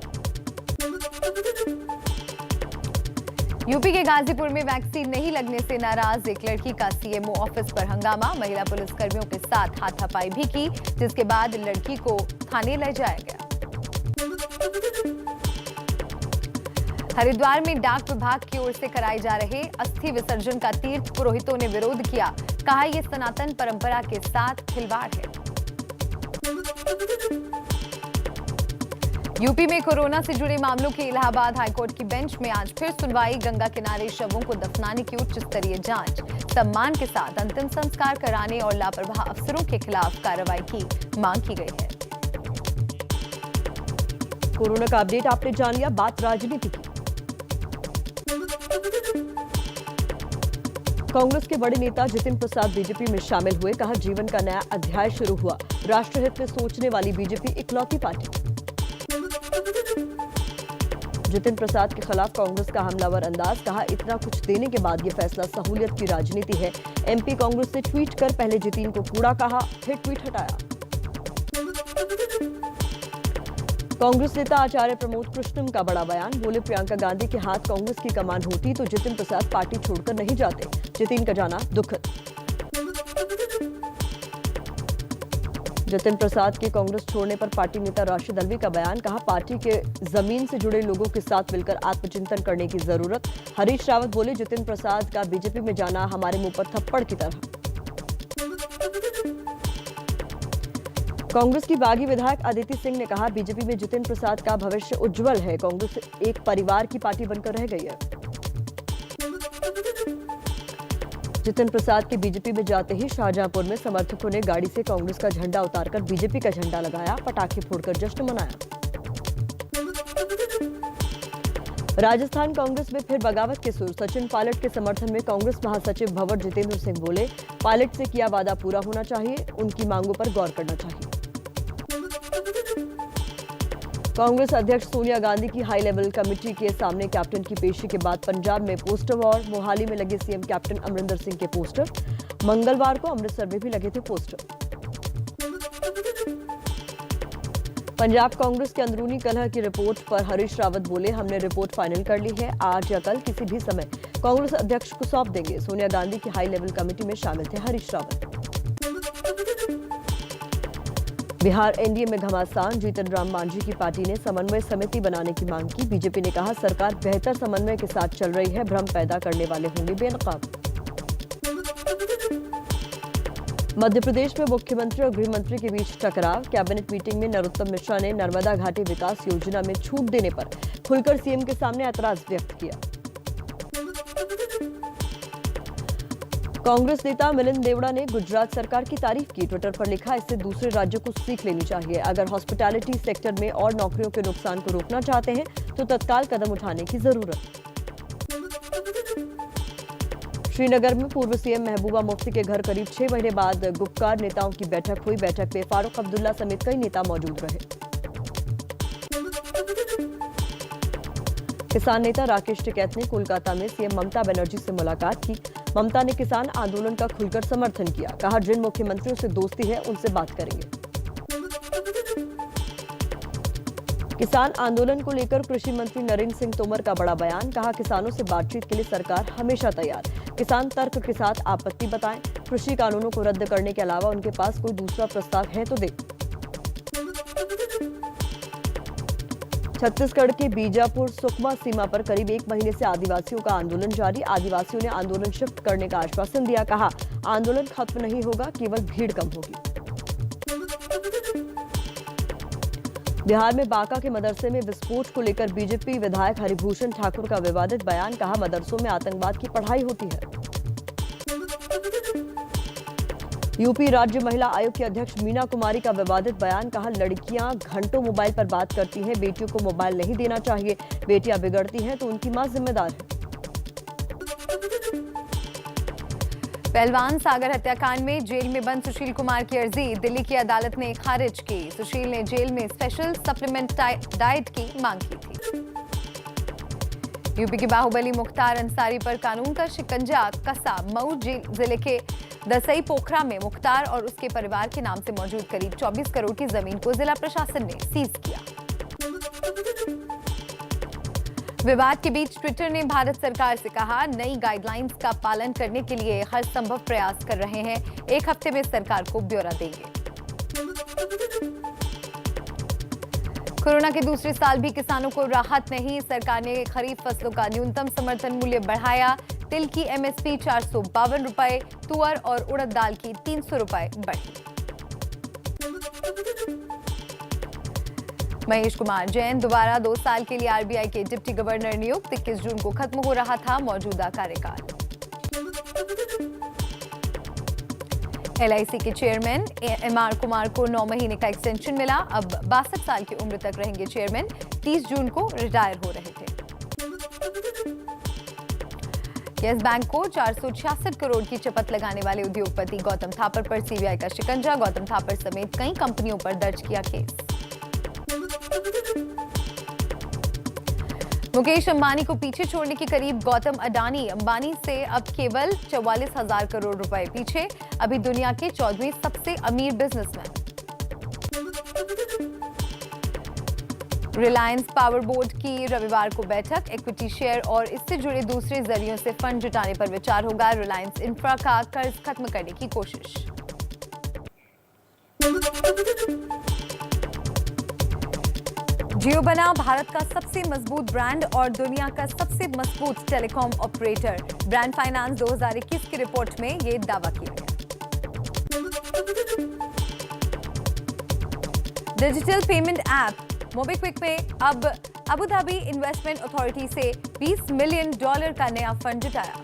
यूपी के गाजीपुर में वैक्सीन नहीं लगने से नाराज एक लड़की का सीएमओ ऑफिस पर हंगामा। महिला पुलिसकर्मियों के साथ हाथापाई भी की, जिसके बाद लड़की को थाने ले जाया गया। हरिद्वार में डाक विभाग की ओर से कराए जा रहे अस्थि विसर्जन का तीर्थ पुरोहितों ने विरोध किया। कहा यह सनातन परंपरा के साथ खिलवाड़ है। यूपी में कोरोना से जुड़े मामलों की इलाहाबाद हाईकोर्ट की बेंच में आज फिर सुनवाई। गंगा किनारे शवों को दफनाने की उच्च स्तरीय जांच। सम्मान के साथ अंतिम संस्कार कराने और लापरवाह अफसरों के खिलाफ कार्रवाई की मांग की गई है। कोरोना का अपडेट आपने जान लिया। बात राजनीति की। कांग्रेस के बड़े नेता जितिन प्रसाद बीजेपी में शामिल हुए, कहा जीवन का नया अध्याय शुरू हुआ, राष्ट्रहित में सोचने वाली बीजेपी इकलौती पार्टी। जितिन प्रसाद के खिलाफ कांग्रेस का हमलावर अंदाज, कहा इतना कुछ देने के बाद ये फैसला सहूलियत की राजनीति है। एमपी कांग्रेस से ट्वीट कर पहले जितिन को कूड़ा कहा, फिर ट्वीट हटाया। कांग्रेस नेता आचार्य प्रमोद कृष्णम का बड़ा बयान, बोले प्रियंका गांधी के हाथ कांग्रेस की कमान होती तो जितिन प्रसाद पार्टी छोड़कर नहीं जाते, जितिन का जाना दुखद। जितिन प्रसाद के कांग्रेस छोड़ने पर पार्टी नेता राशिद अल्वी का बयान, कहा पार्टी के जमीन से जुड़े लोगों के साथ मिलकर आत्मचिंतन करने की जरूरत। हरीश रावत बोले जितिन प्रसाद का बीजेपी में जाना हमारे मुंह पर थप्पड़ की तरह। कांग्रेस की बागी विधायक अदिति सिंह ने कहा बीजेपी में जितिन प्रसाद का भविष्य उज्जवल है, कांग्रेस एक परिवार की पार्टी बनकर रह गई है। जितिन प्रसाद के बीजेपी में जाते ही शाहजहांपुर में समर्थकों ने गाड़ी से कांग्रेस का झंडा उतारकर बीजेपी का झंडा लगाया, पटाखे फोड़कर जश्न मनाया। राजस्थान कांग्रेस में फिर बगावत के सुर, सचिन पायलट के समर्थन में कांग्रेस महासचिव भंवर जितेंद्र सिंह बोले पायलट से किया वादा पूरा होना चाहिए, उनकी मांगों पर गौर करना चाहिए। कांग्रेस अध्यक्ष सोनिया गांधी की हाई लेवल कमेटी के सामने कैप्टन की पेशी के बाद पंजाब में पोस्टर वॉर, मोहाली में लगे सीएम कैप्टन अमरिंदर सिंह के पोस्टर, मंगलवार को अमृतसर में भी लगे थे पोस्टर। पंजाब कांग्रेस के अंदरूनी कलह की रिपोर्ट पर हरीश रावत बोले हमने रिपोर्ट फाइनल कर ली है, आज या कल किसी भी समय कांग्रेस अध्यक्ष को सौंप देंगे। सोनिया गांधी की हाई लेवल कमेटी में शामिल थे हरीश रावत। बिहार एनडीए में घमासान, जीतन राम मांझी की पार्टी ने समन्वय समिति बनाने की मांग की। बीजेपी ने कहा सरकार बेहतर समन्वय के साथ चल रही है, भ्रम पैदा करने वाले होंगे बेनकाब। मध्य प्रदेश में मुख्यमंत्री और गृह मंत्री के बीच टकराव, कैबिनेट मीटिंग में नरोत्तम मिश्रा ने नर्मदा घाटी विकास योजना में छूट देने पर खुलकर सीएम के सामने ऐतराज व्यक्त किया। कांग्रेस नेता मिलिंद देवड़ा ने गुजरात सरकार की तारीफ की, ट्विटर पर लिखा इससे दूसरे राज्यों को सीख लेनी चाहिए, अगर हॉस्पिटैलिटी सेक्टर में और नौकरियों के नुकसान को रोकना चाहते हैं तो तत्काल कदम उठाने की जरूरत। श्रीनगर में पूर्व सीएम महबूबा मुफ्ती के घर करीब 6 महीने बाद गुपकार नेताओं की बैठक हुई, बैठक में फारूक अब्दुल्ला समेत कई नेता मौजूद रहे। किसान नेता राकेश टिकैत ने कोलकाता में सीएम ममता बनर्जी से मुलाकात की। ममता ने किसान आंदोलन का खुलकर समर्थन किया, कहा जिन मुख्यमंत्रियों से दोस्ती है उनसे बात करेंगे। किसान आंदोलन को लेकर कृषि मंत्री नरेंद्र सिंह तोमर का बड़ा बयान, कहा किसानों से बातचीत के लिए सरकार हमेशा तैयार, किसान तर्क के साथ आपत्ति बताएं, कृषि कानूनों को रद्द करने के अलावा उनके पास कोई दूसरा प्रस्ताव है तो दे। छत्तीसगढ़ के बीजापुर सुकमा सीमा पर करीब 1 महीने से आदिवासियों का आंदोलन जारी, आदिवासियों ने आंदोलन शिफ्ट करने का आश्वासन दिया, कहा आंदोलन खत्म नहीं होगा, केवल भीड़ कम होगी। बिहार में बांका के मदरसे में विस्फोट को लेकर बीजेपी विधायक हरिभूषण ठाकुर का विवादित बयान, कहा मदरसों में आतंकवाद की पढ़ाई होती है। यूपी राज्य महिला आयोग की अध्यक्ष मीना कुमारी का विवादित बयान, कहा लड़कियां घंटों मोबाइल पर बात करती हैं, बेटियों को मोबाइल नहीं देना चाहिए, बेटियां बिगड़ती हैं तो उनकी मां जिम्मेदार है। पहलवान सागर हत्याकांड में जेल में बंद सुशील कुमार की अर्जी दिल्ली की अदालत ने खारिज की। सुशील ने जेल में स्पेशल सप्लीमेंट डाइट की मांग की थी। यूपी के बाहुबली मुख्तार अंसारी पर कानून का शिकंजा कसा। मऊ जिले के दसई पोखरा में मुख्तार और उसके परिवार के नाम से मौजूद करीब 24 करोड़ की जमीन को जिला प्रशासन ने सीज किया। विवाद के बीच ट्विटर ने भारत सरकार से कहा नई गाइडलाइंस का पालन करने के लिए हर संभव प्रयास कर रहे हैं, 1 हफ्ते में सरकार को ब्यौरा देंगे। कोरोना के दूसरे साल भी किसानों को राहत नहीं, सरकार ने खरीफ फसलों का न्यूनतम समर्थन मूल्य बढ़ाया। तिल की एमएसपी 452 रुपए, तुअर और उड़द दाल की 300 रुपए बढ़ी। महेश कुमार जैन दोबारा 2 साल के लिए आरबीआई के डिप्टी गवर्नर नियुक्त, 21 जून को खत्म हो रहा था मौजूदा कार्यकाल। एलआईसी के चेयरमैन एमआर कुमार को 9 महीने का एक्सटेंशन मिला, अब 62 साल की उम्र तक रहेंगे चेयरमैन, 30 जून को रिटायर हो रहे थे। यस बैंक को 466 करोड़ की चपत लगाने वाले उद्योगपति गौतम थापर पर सीबीआई का शिकंजा। गौतम थापर समेत कई कंपनियों पर दर्ज किया केस। मुकेश अंबानी को पीछे छोड़ने के करीब गौतम अडानी अंबानी से अब केवल 44,000 करोड़ रुपए पीछे। अभी दुनिया के 14वें सबसे अमीर बिजनेसमैन। रिलायंस पावर बोर्ड की रविवार को बैठक। इक्विटी शेयर और इससे जुड़े दूसरे जरियों से फंड जुटाने पर विचार होगा। रिलायंस इंफ्रा का कर्ज खत्म करने की कोशिश। जियो बना भारत का सबसे मजबूत ब्रांड और दुनिया का सबसे मजबूत टेलीकॉम ऑपरेटर। ब्रांड फाइनेंस 2021 की रिपोर्ट में ये दावा किया गया। डिजिटल पेमेंट ऐप मोबीक्विक में अब अबू धाबी इन्वेस्टमेंट अथॉरिटी से $20 मिलियन का नया फंड जुटाया।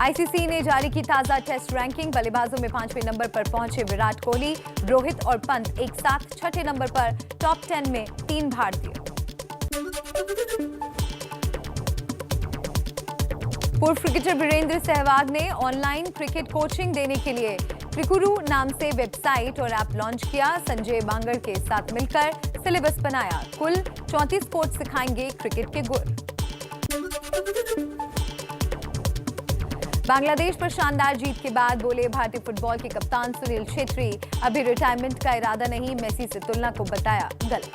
आईसीसी ने जारी की ताजा टेस्ट रैंकिंग। बल्लेबाजों में 5वें नंबर पर पहुंचे विराट कोहली, रोहित और पंत एक साथ 6ठे नंबर पर। टॉप 10 में 3 भारतीय। पूर्व क्रिकेटर वीरेंद्र सहवाग ने ऑनलाइन क्रिकेट कोचिंग देने के लिए क्रिकुरू नाम से वेबसाइट और ऐप लॉन्च किया। संजय बांगर के साथ मिलकर सिलेबस बनाया। कुल 34 कोच सिखाएंगे क्रिकेट के गुर। बांग्लादेश पर शानदार जीत के बाद बोले भारतीय फुटबॉल के कप्तान सुनील छेत्री, अभी रिटायरमेंट का इरादा नहीं। मेसी से तुलना को बताया गलत।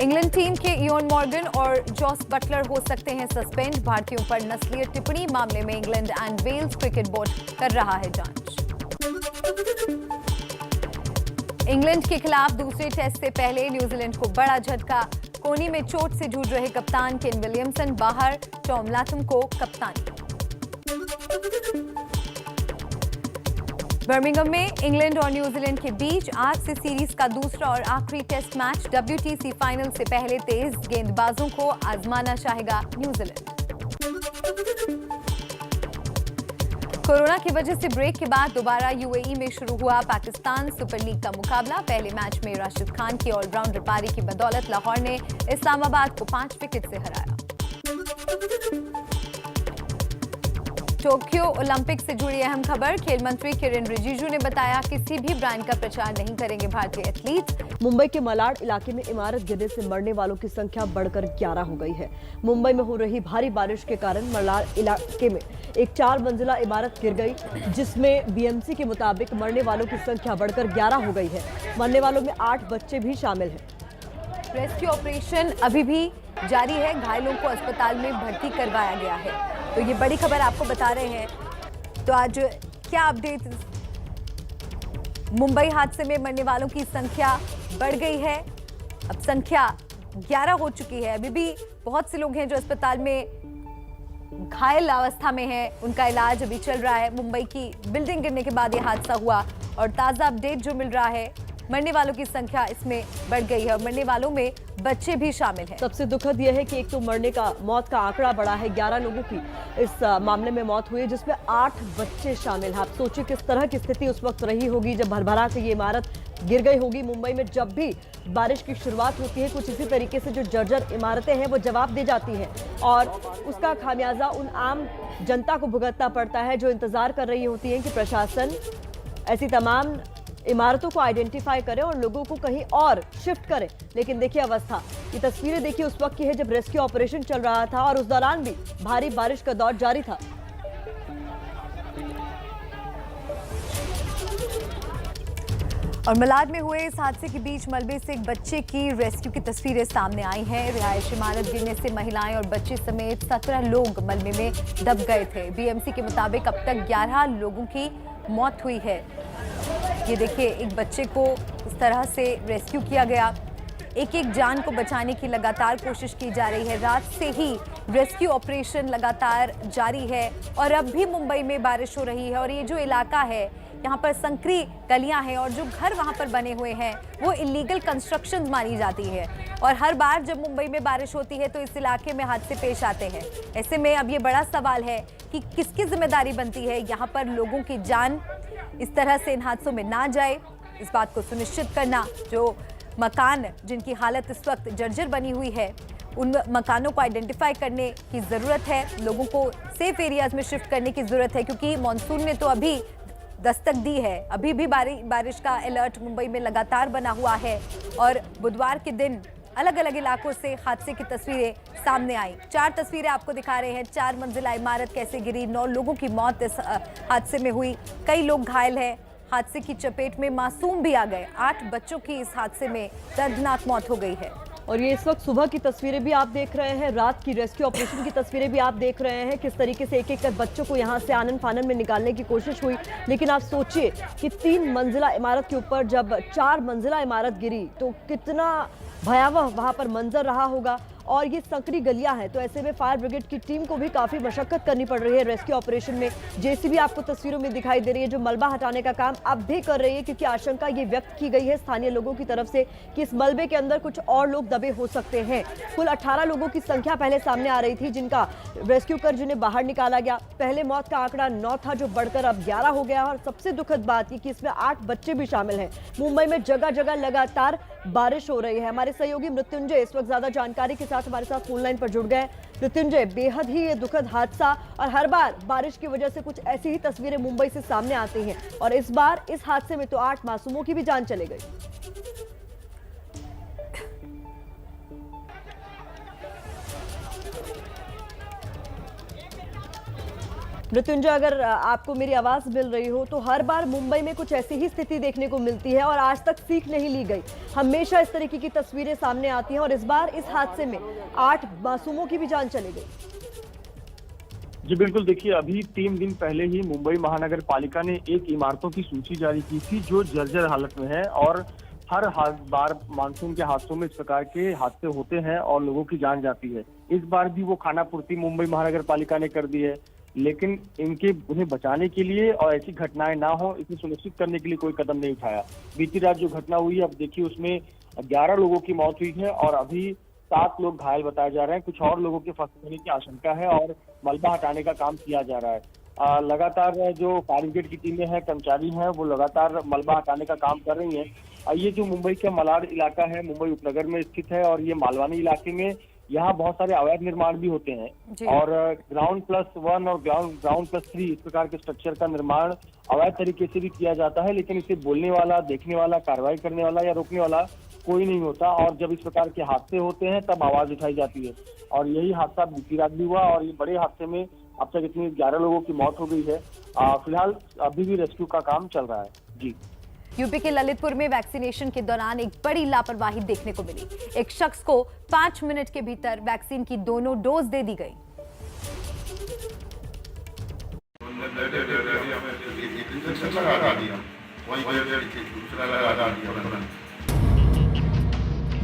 इंग्लैंड टीम के इयोन मॉर्गन और जॉस बटलर हो सकते हैं सस्पेंड। भारतीयों पर नस्लीय टिप्पणी मामले में England and Wales Cricket Board कर रहा है जांच। इंग्लैंड के खिलाफ दूसरे टेस्ट से पहले न्यूजीलैंड को बड़ा झटका। कोहनी में चोट से जूझ रहे कप्तान केन विलियमसन बाहर। टॉम लाथम को कप्तानी। बर्मिंघम में इंग्लैंड और न्यूजीलैंड के बीच आज से सीरीज का दूसरा और आखिरी टेस्ट मैच। WTC फाइनल से पहले तेज गेंदबाजों को आजमाना चाहेगा न्यूजीलैंड। कोरोना की वजह से ब्रेक के बाद दोबारा यूएई में शुरू हुआ पाकिस्तान सुपर लीग का मुकाबला। पहले मैच में राशिद खान की ऑलराउंडर पारी की बदौलत लाहौर ने इस्लामाबाद को 5 विकेट से हराया। टोक्यो ओलंपिक से जुड़ी अहम खबर। खेल मंत्री किरेन रिजिजू ने बताया किसी भी ब्रांड का प्रचार नहीं करेंगे भारतीय एथलीट। मुंबई के मलाड इलाके में इमारत गिरने से मरने वालों की संख्या बढ़कर 11 हो गई है। मुंबई में हो रही भारी बारिश के कारण मलाड इलाके में एक 4 मंजिला इमारत गिर गई, जिसमें बीएमसी के मुताबिक मरने वालों की संख्या बढ़कर 11 हो गई है। मरने वालों में 8 बच्चे भी शामिल हैं। रेस्क्यू ऑपरेशन अभी भी जारी है। घायलों को अस्पताल में भर्ती करवाया गया है। तो ये बड़ी खबर आपको बता रहे हैं। तो आज क्या अपडेट? मुंबई हादसे में मरने वालों की संख्या बढ़ गई है। अब संख्या 11 हो चुकी है। अभी भी बहुत से लोग हैं जो अस्पताल में घायल अवस्था में हैं। उनका इलाज अभी चल रहा है। मुंबई की बिल्डिंग गिरने के बाद ये हादसा हुआ और ताज़ा अपडेट जो मिल रहा है, मरने वालों की संख्या इसमें बढ़ गई है और मरने वालों में बच्चे भी शामिल हैं। सबसे दुखद यह है कि एक तो मौत का आंकड़ा बढ़ा है। 11 लोगों की इस मामले में मौत हुई है, जिसमें 8 बच्चे शामिल हैं। आप सोचिए किस तरह की स्थिति उस वक्त रही होगी जब भरभरा के ये इमारत गिर गई होगी। मुंबई में जब भी बारिश की शुरुआत होती है, कुछ इसी तरीके से जो जर्जर इमारतें हैं वो जवाब दे जाती हैं और उसका खामियाजा उन आम जनता को भुगतना पड़ता है जो इंतजार कर रही होती है कि प्रशासन ऐसी तमाम इमारतों को आइडेंटिफाई करें और लोगों को कहीं और शिफ्ट करें। लेकिन देखिए अवस्था, ये तस्वीरें देखिए उस वक्त की है जब रेस्क्यू ऑपरेशन चल रहा था और उस दौरान भी भारी बारिश का दौर जारी था। और मलाड में हुए इस हादसे के बीच मलबे से एक बच्चे की रेस्क्यू की तस्वीरें सामने आई हैं। रिहायश इमारत गिरने से महिलाएं और बच्चे समेत 17 लोग मलबे में दब गए थे। बीएमसी के मुताबिक अब तक 11 लोगों की मौत हुई है। ये देखिए एक बच्चे को इस तरह से रेस्क्यू किया गया। एक एक जान को बचाने की लगातार कोशिश की जा रही है। रात से ही रेस्क्यू ऑपरेशन लगातार जारी है और अब भी मुंबई में बारिश हो रही है और ये जो इलाका है यहाँ पर संकरी गलियां हैं और जो घर वहाँ पर बने हुए हैं वो इलीगल कंस्ट्रक्शन मानी जाती है और हर बार जब मुंबई में बारिश होती है तो इस इलाके में हादसे पेश आते हैं। ऐसे में अब ये बड़ा सवाल है कि किसकी जिम्मेदारी बनती है यहाँ पर लोगों की जान इस तरह से इन हादसों में ना जाए, इस बात को सुनिश्चित करना। जो मकान जिनकी हालत इस वक्त जर्जर बनी हुई है, उन मकानों को आइडेंटिफाई करने की ज़रूरत है। लोगों को सेफ एरियाज में शिफ्ट करने की ज़रूरत है, क्योंकि मॉनसून ने तो अभी दस्तक दी है। अभी भी बारिश का अलर्ट मुंबई में लगातार बना हुआ है और बुधवार के दिन अलग अलग इलाकों से हादसे की तस्वीरें सामने आई। 4 तस्वीरें आपको दिखा रहे हैं। 4 मंजिला इमारत कैसे गिरी, 9 लोगों की मौत इस हादसे में हुई, कई लोग घायल हैं। हादसे की चपेट में मासूम भी आ गए। 8 बच्चों की इस हादसे में दर्दनाक मौत हो गई है। और ये इस वक्त सुबह की तस्वीरें भी आप देख रहे हैं, रात की रेस्क्यू ऑपरेशन की तस्वीरें भी आप देख रहे हैं, किस तरीके से एक एक कर बच्चों को यहाँ से आनन फानन में निकालने की कोशिश हुई। लेकिन आप सोचिए कि 3 मंजिला इमारत के ऊपर जब 4 मंजिला इमारत गिरी तो कितना भयावह वहाँ पर मंजर रहा होगा। और ये संकरी गलियां हैं, तो ऐसे में फायर ब्रिगेड की टीम को भी काफी मशक्कत करनी पड़ रही है रेस्क्यू ऑपरेशन में। जेसीबी आपको तस्वीरों में दिखाई दे रही है, जो मलबा हटाने का काम अब भी कर रही है, क्योंकि आशंका ये व्यक्त की गई है स्थानीय लोगों की तरफ से कि इस मलबे के अंदर कुछ और लोग दबे हो सकते हैं। कुल 18 लोगों की संख्या पहले सामने आ रही थी जिनका रेस्क्यू कर जिन्हें बाहर निकाला गया। पहले मौत का आंकड़ा 9 था, जो बढ़कर अब 11 हो गया। और सबसे दुखद बात ये कि इसमें 8 बच्चे भी शामिल हैं। मुंबई में जगह जगह लगातार बारिश हो रही है। हमारे सहयोगी मृत्युंजय इस वक्त ज्यादा जानकारी के साथ हमारे साथ फोन लाइन पर जुड़ गए। मृत्युंजय, बेहद ही ये दुखद हादसा, और हर बार बारिश की वजह से कुछ ऐसी ही तस्वीरें मुंबई से सामने आती हैं, और इस बार इस हादसे में तो 8 मासूमों की भी जान चली गई। मृत्युंजय, अगर आपको मेरी आवाज मिल रही हो तो हर बार मुंबई में कुछ ऐसी ही स्थिति देखने को मिलती है और आज तक सीख नहीं ली गई। हमेशा इस तरीके की तस्वीरें सामने आती हैं, और इस बार इस हादसे में 8 मासूमों की भी जान चली गई। जी बिल्कुल, देखिए अभी 3 दिन पहले ही मुंबई महानगर पालिका ने एक इमारतों की सूची जारी की थी जो जर्जर हालत में है, और हर बार मानसून के हादसों में इस प्रकार के हादसे होते हैं और लोगों की जान जाती है। इस बार भी वो खानापूर्ति मुंबई महानगर पालिका ने कर दी है, लेकिन उन्हें बचाने के लिए और ऐसी घटनाएं ना हो इसे सुनिश्चित करने के लिए कोई कदम नहीं उठाया। बीती रात जो घटना हुई, अब देखिए उसमें 11 लोगों की मौत हुई है और अभी 7 लोग घायल बताए जा रहे हैं। कुछ और लोगों के फंसे होने की आशंका है और मलबा हटाने का काम किया जा रहा है। लगातार जो फायर ब्रिगेड की टीमें हैं, कर्मचारी हैं, वो लगातार मलबा हटाने का काम कर रही हैं। ये जो मुंबई का मलाड इलाका है, मुंबई उपनगर में स्थित है, और ये मालवानी इलाके में यहाँ बहुत सारे अवैध निर्माण भी होते हैं, और ग्राउंड +1 और ग्राउंड +3 इस प्रकार के स्ट्रक्चर का निर्माण अवैध तरीके से भी किया जाता है, लेकिन इसे बोलने वाला, देखने वाला, कार्रवाई करने वाला या रोकने वाला कोई नहीं होता। और जब इस प्रकार के हादसे होते हैं तब आवाज उठाई जाती है, और यही हादसा बीती रात भी हुआ, और ये बड़े हादसे में अब तक इतनी 11 लोगों की मौत हो गई है। फिलहाल अभी भी रेस्क्यू का काम चल रहा है। जी, यूपी के ललितपुर में वैक्सीनेशन के दौरान एक बड़ी लापरवाही देखने को मिली। एक शख्स को 5 मिनट के भीतर वैक्सीन की दोनों डोज दे दी गई।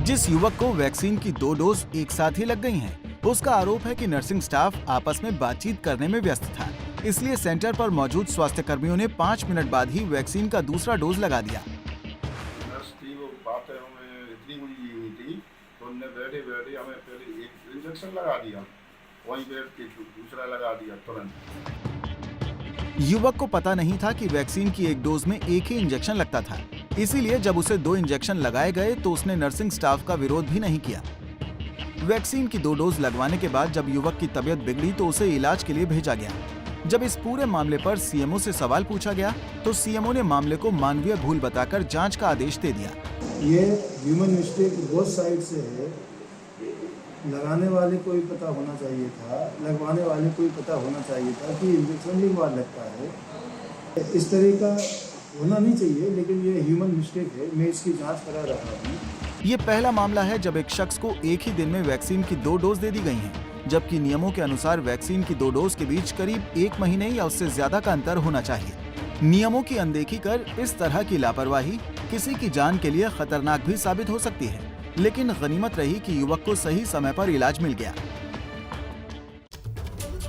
जिस युवक को वैक्सीन की 2 डोज एक साथ ही लग गई हैं, उसका आरोप है कि नर्सिंग स्टाफ आपस में बातचीत करने में व्यस्त था, इसलिए सेंटर पर मौजूद स्वास्थ्य कर्मियों ने 5 मिनट बाद ही वैक्सीन का दूसरा डोज लगा दिया। नर्स थी, वो बातें हमें इतनी हुई थी तो उन्होंने बैठे बैठे हमें पहले एक इंजेक्शन लगा दिया, वहीं बैठ के दूसरा लगा दिया तुरंत। युवक को पता नहीं था कि वैक्सीन की एक डोज में एक ही इंजेक्शन लगता था, इसीलिए जब उसे 2 इंजेक्शन लगाए गए तो उसने नर्सिंग स्टाफ का विरोध भी नहीं किया। वैक्सीन की 2 डोज लगवाने के बाद जब युवक की तबीयत बिगड़ी तो उसे इलाज के लिए भेजा गया। जब इस पूरे मामले पर सीएमओ से सवाल पूछा गया तो सीएमओ ने मामले को मानवीय भूल बताकर जांच का आदेश दे दिया। ये ह्यूमन मिस्टेक बोथ साइड से है। लगाने वाले को भी पता होना चाहिए था, लगवाने वाले को भी पता होना चाहिए था कि इंजेक्शन एक बार लगता है। इस तरह का होना नहीं चाहिए, लेकिन ये ह्यूमन मिस्टेक है। मैं इसकी जांच करा रहा हूँ। ये पहला मामला है जब एक शख्स को एक ही दिन में वैक्सीन की 2 डोज दे दी गई हैं, जबकि नियमों के अनुसार वैक्सीन की 2 डोज के बीच करीब 1 महीने या उससे ज्यादा का अंतर होना चाहिए। नियमों की अनदेखी कर इस तरह की लापरवाही किसी की जान के लिए खतरनाक भी साबित हो सकती है, लेकिन गनीमत रही कि युवक को सही समय पर इलाज मिल गया।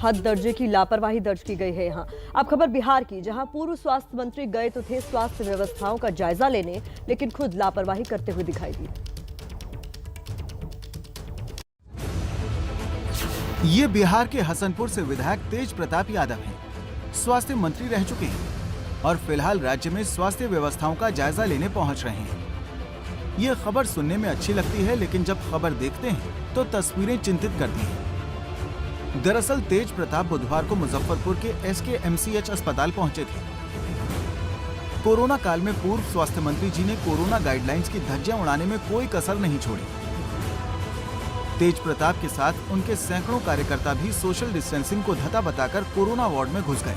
हद दर्जे की लापरवाही दर्ज की गई है यहाँ। अब खबर बिहार की, जहां पूर्व स्वास्थ्य मंत्री गए तो थे स्वास्थ्य व्यवस्थाओं का जायजा लेने, लेकिन खुद लापरवाही करते हुए दिखाई दिए। ये बिहार के हसनपुर से विधायक तेज प्रताप यादव हैं। स्वास्थ्य मंत्री रह चुके हैं और फिलहाल राज्य में स्वास्थ्य व्यवस्थाओं का जायजा लेने पहुंच रहे हैं। ये खबर सुनने में अच्छी लगती है, लेकिन जब खबर देखते हैं तो तस्वीरें चिंतित करती हैं। दरअसल तेज प्रताप बुधवार को मुजफ्फरपुर के SKMCH अस्पताल पहुंचे थे। कोरोना काल में पूर्व स्वास्थ्य मंत्री जी ने कोरोना गाइडलाइंस की धज्जियां उड़ाने में कोई कसर नहीं छोड़ी। तेज प्रताप के साथ उनके सैकड़ों कार्यकर्ता भी सोशल डिस्टेंसिंग को धता बताकर कोरोना वार्ड में घुस गए।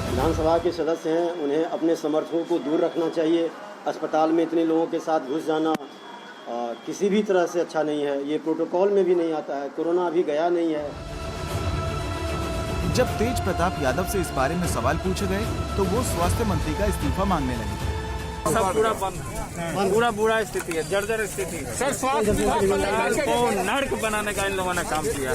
विधानसभा के सदस्य हैं, उन्हें अपने समर्थकों को दूर रखना चाहिए। अस्पताल में इतने लोगों के साथ घुस जाना किसी भी तरह से अच्छा नहीं है। ये प्रोटोकॉल में भी नहीं आता है। कोरोना अभी गया नहीं है। जब तेज प्रताप यादव से इस बारे में सवाल पूछे गए तो वो स्वास्थ्य मंत्री का इस्तीफा मांगने लगे। सब पूरा बंद, पूरा बुरा स्थिति है, जर्जर स्थिति है। सर स्वास्थ्य विभाग को नर्क बनाने का इन लोगों ने काम किया।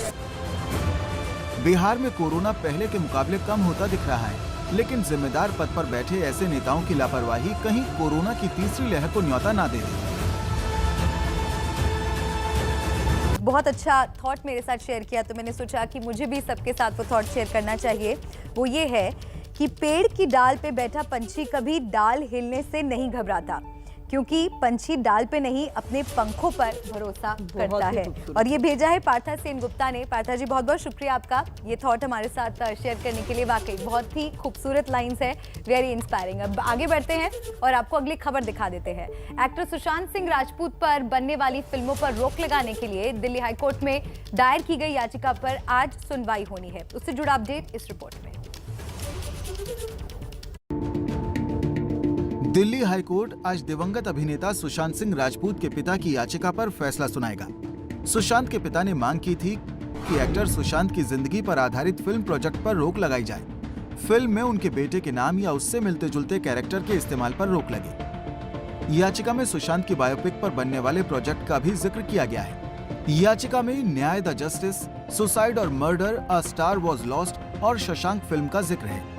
बिहार में कोरोना पहले के मुकाबले कम होता दिख रहा है, लेकिन जिम्मेदार पद पर बैठे ऐसे नेताओं की लापरवाही कहीं कोरोना की तीसरी लहर को न्योता ना दे दे। बहुत अच्छा थॉट मेरे साथ शेयर किया, तो मैंने सोचा कि मुझे भी सबके साथ वो थॉट शेयर करना चाहिए। वो ये है कि पेड़ की डाल पे बैठा पंछी कभी डाल हिलने से नहीं घबराता, क्योंकि पंछी डाल पे नहीं अपने पंखों पर भरोसा करता है। और ये भेजा है पार्था सेन गुप्ता ने। पार्था जी, बहुत बहुत शुक्रिया आपका ये थॉट हमारे साथ शेयर करने के लिए। वाकई बहुत ही खूबसूरत लाइंस है, वेरी इंस्पायरिंग। अब आगे बढ़ते हैं और आपको अगली खबर दिखा देते हैं। एक्टर सुशांत सिंह राजपूत पर बनने वाली फिल्मों पर रोक लगाने के लिए दिल्ली हाईकोर्ट में दायर की गई याचिका पर आज सुनवाई होनी है। उससे जुड़ा अपडेट इस रिपोर्ट में। दिल्ली हाईकोर्ट आज दिवंगत अभिनेता सुशांत सिंह राजपूत के पिता की याचिका पर फैसला सुनाएगा। सुशांत के पिता ने मांग की थी कि एक्टर सुशांत की जिंदगी पर आधारित फिल्म प्रोजेक्ट पर रोक लगाई जाए। फिल्म में उनके बेटे के नाम या उससे मिलते जुलते कैरेक्टर के इस्तेमाल पर रोक लगे। याचिका में सुशांत की बायोपिक पर बनने वाले प्रोजेक्ट का भी जिक्र किया गया है। याचिका में न्याय द जस्टिस, सुसाइड और murder, a star was lost और शशांक फिल्म का जिक्र है।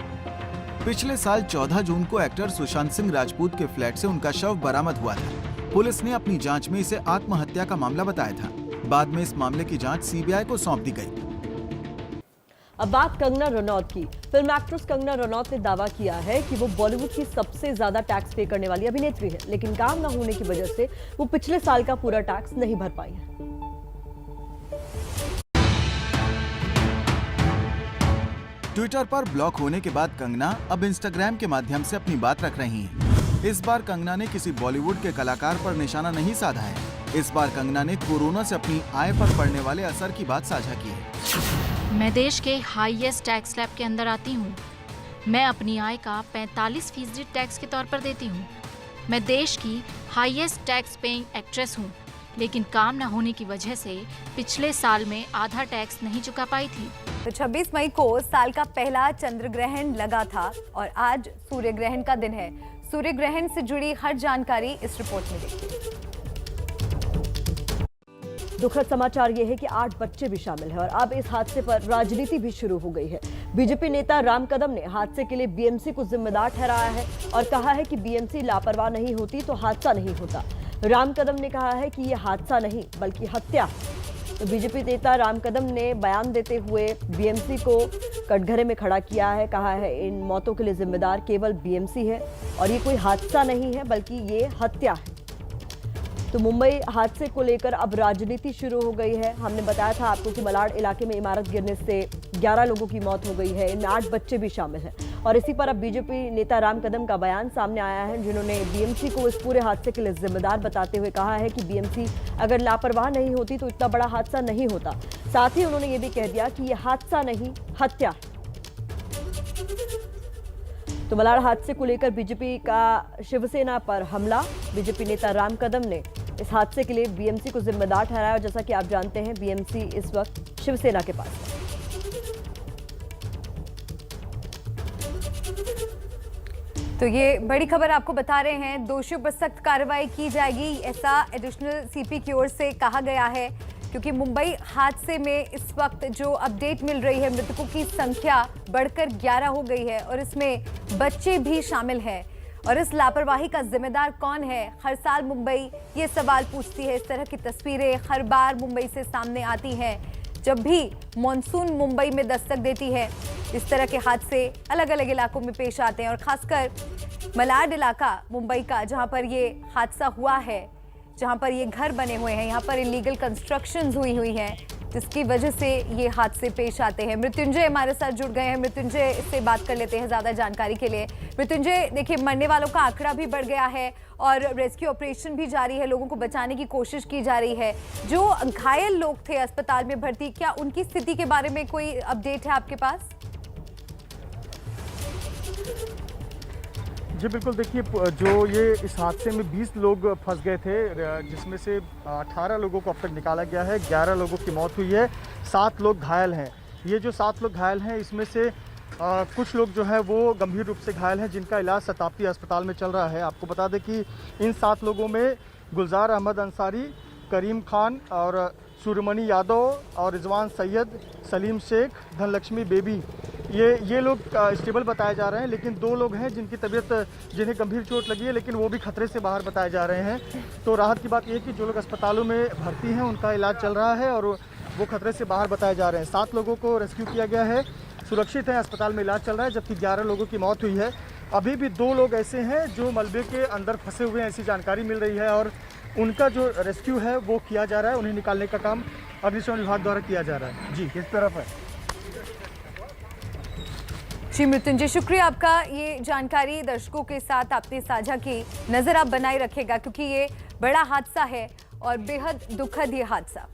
पिछले साल 14 जून को एक्टर सुशांत सिंह राजपूत के फ्लैट से उनका शव बरामद हुआ था। पुलिस ने अपनी जांच में इसे आत्महत्या का मामला बताया था। बाद में इस मामले की जांच सीबीआई को सौंप दी गई। अब बात कंगना रनौत की। फिल्म एक्ट्रेस कंगना रनौत ने दावा किया है कि वो बॉलीवुड की सबसे ज्यादा टैक्स पे करने वाली अभिनेत्री है, लेकिन काम न होने की वजह से वो पिछले साल का पूरा टैक्स नहीं भर पाई है। ट्विटर पर ब्लॉक होने के बाद कंगना अब इंस्टाग्राम के माध्यम से अपनी बात रख रही हैं। इस बार कंगना ने किसी बॉलीवुड के कलाकार पर निशाना नहीं साधा है। इस बार कंगना ने कोरोना से अपनी आय पर पड़ने वाले असर की बात साझा की है। मैं देश के हाईएस्ट टैक्स स्लैब के अंदर आती हूँ। मैं अपनी आय का 45% टैक्स के तौर पर देती हूँ। मैं देश की हाईएस्ट टैक्स पेइंग एक्ट्रेस हूँ, लेकिन काम न होने की वजह से पिछले साल में आधा टैक्स नहीं चुका पाई थी। तो 26 मई को साल का पहला चंद्र ग्रहण लगा था और आज सूर्य ग्रहण का दिन है। सूर्य ग्रहण से जुड़ी हर जानकारी इस रिपोर्ट में देखिए। दुखद समाचार ये है कि 8 बच्चे भी शामिल हैं और अब इस हादसे पर राजनीति भी शुरू हो गई है। बीजेपी नेता राम कदम ने हादसे के लिए बीएमसी को जिम्मेदार ठहराया है और कहा है कि बीएमसी लापरवाह नहीं होती तो हादसा नहीं होता। राम कदम ने कहा है कि ये हादसा नहीं बल्कि हत्या है। तो बीजेपी नेता राम कदम ने बयान देते हुए बीएमसी को कटघरे में खड़ा किया है। कहा है इन मौतों के लिए जिम्मेदार केवल बीएमसी है और ये कोई हादसा नहीं है बल्कि ये हत्या है। तो मुंबई हादसे को लेकर अब राजनीति शुरू हो गई है। हमने बताया था आपको कि मलाड इलाके में इमारत गिरने से 11 लोगों की मौत हो गई है, इनमें 8 बच्चे भी शामिल हैं। और इसी पर अब बीजेपी नेता राम कदम का बयान सामने आया है, जिन्होंने बीएमसी को इस पूरे हादसे के लिए जिम्मेदार बताते हुए कहा है कि बीएमसी अगर लापरवाह नहीं होती तो इतना बड़ा हादसा नहीं होता। साथ ही उन्होंने ये भी कह दिया कि यह हादसा नहीं हत्या है। तो मलाड हादसे को लेकर बीजेपी का शिवसेना पर हमला। बीजेपी नेता राम कदम ने इस हादसे के लिए बीएमसी को जिम्मेदार ठहराया। जैसा कि आप जानते हैं बीएमसी इस वक्त शिवसेना के पास है। तो ये बड़ी खबर आपको बता रहे हैं। दोषियों पर सख्त कार्रवाई की जाएगी, ऐसा एडिशनल सीपी की ओर से कहा गया है, क्योंकि मुंबई हादसे में इस वक्त जो अपडेट मिल रही है, मृतकों की संख्या बढ़कर 11 हो गई है और इसमें बच्चे भी शामिल हैं। और इस लापरवाही का जिम्मेदार कौन है? हर साल मुंबई ये सवाल पूछती है। इस तरह की तस्वीरें हर बार मुंबई से सामने आती हैं। जब भी मॉनसून मुंबई में दस्तक देती है, इस तरह के हादसे अलग अलग इलाकों में पेश आते हैं और खासकर मलाड इलाका मुंबई का, जहां पर ये हादसा हुआ है, जहां पर ये घर बने हुए हैं, यहाँ पर इलीगल कंस्ट्रक्शंस हुई हैं, जिसकी वजह से ये हादसे पेश आते हैं। मृत्युंजय हमारे साथ जुड़ गए हैं। मृत्युंजय से बात कर लेते हैं ज़्यादा जानकारी के लिए। मृत्युंजय, देखिए मरने वालों का आंकड़ा भी बढ़ गया है और रेस्क्यू ऑपरेशन भी जारी है, लोगों को बचाने की कोशिश की जा रही है। जो घायल लोग थे अस्पताल में भर्ती, क्या उनकी स्थिति के बारे में कोई अपडेट है आपके पास? जी बिल्कुल, देखिए जो ये इस हादसे में 20 लोग फंस गए थे, जिसमें से 18 लोगों को अब तक निकाला गया है, 11 लोगों की मौत हुई है, 7 लोग घायल हैं। ये जो 7 लोग घायल हैं, इसमें से कुछ लोग जो है वो गंभीर रूप से घायल हैं, जिनका इलाज शताब्दी अस्पताल में चल रहा है। आपको बता दें कि इन 7 लोगों में गुलजार अहमद अंसारी, करीम खान और सूर्यमणि यादव और रिजवान सैयद, सलीम शेख, धनलक्ष्मी बेबी, ये लोग स्टेबल बताए जा रहे हैं। लेकिन 2 लोग हैं जिनकी तबीयत, जिन्हें गंभीर चोट लगी है, लेकिन वो भी खतरे से बाहर बताए जा रहे हैं। तो राहत की बात यह है कि जो लोग अस्पतालों में भर्ती हैं उनका इलाज चल रहा है और वो खतरे से बाहर बताए जा रहे हैं। 7 लोगों को रेस्क्यू किया गया है, सुरक्षित हैं, अस्पताल में इलाज चल रहा है, जबकि 11 लोगों की मौत हुई है। अभी भी 2 लोग ऐसे हैं जो मलबे के अंदर फंसे हुए हैं, ऐसी जानकारी मिल रही है और उनका जो रेस्क्यू है वो किया जा रहा है। उन्हें निकालने का काम अग्निशमन विभाग द्वारा किया जा रहा है। जी, किस तरफ है? जी मृत्युंजय, शुक्रिया आपका। ये जानकारी दर्शकों के साथ आपने साझा की। नजर आप बनाए रखेगा क्योंकि ये बड़ा हादसा है और बेहद दुखद ये हादसा।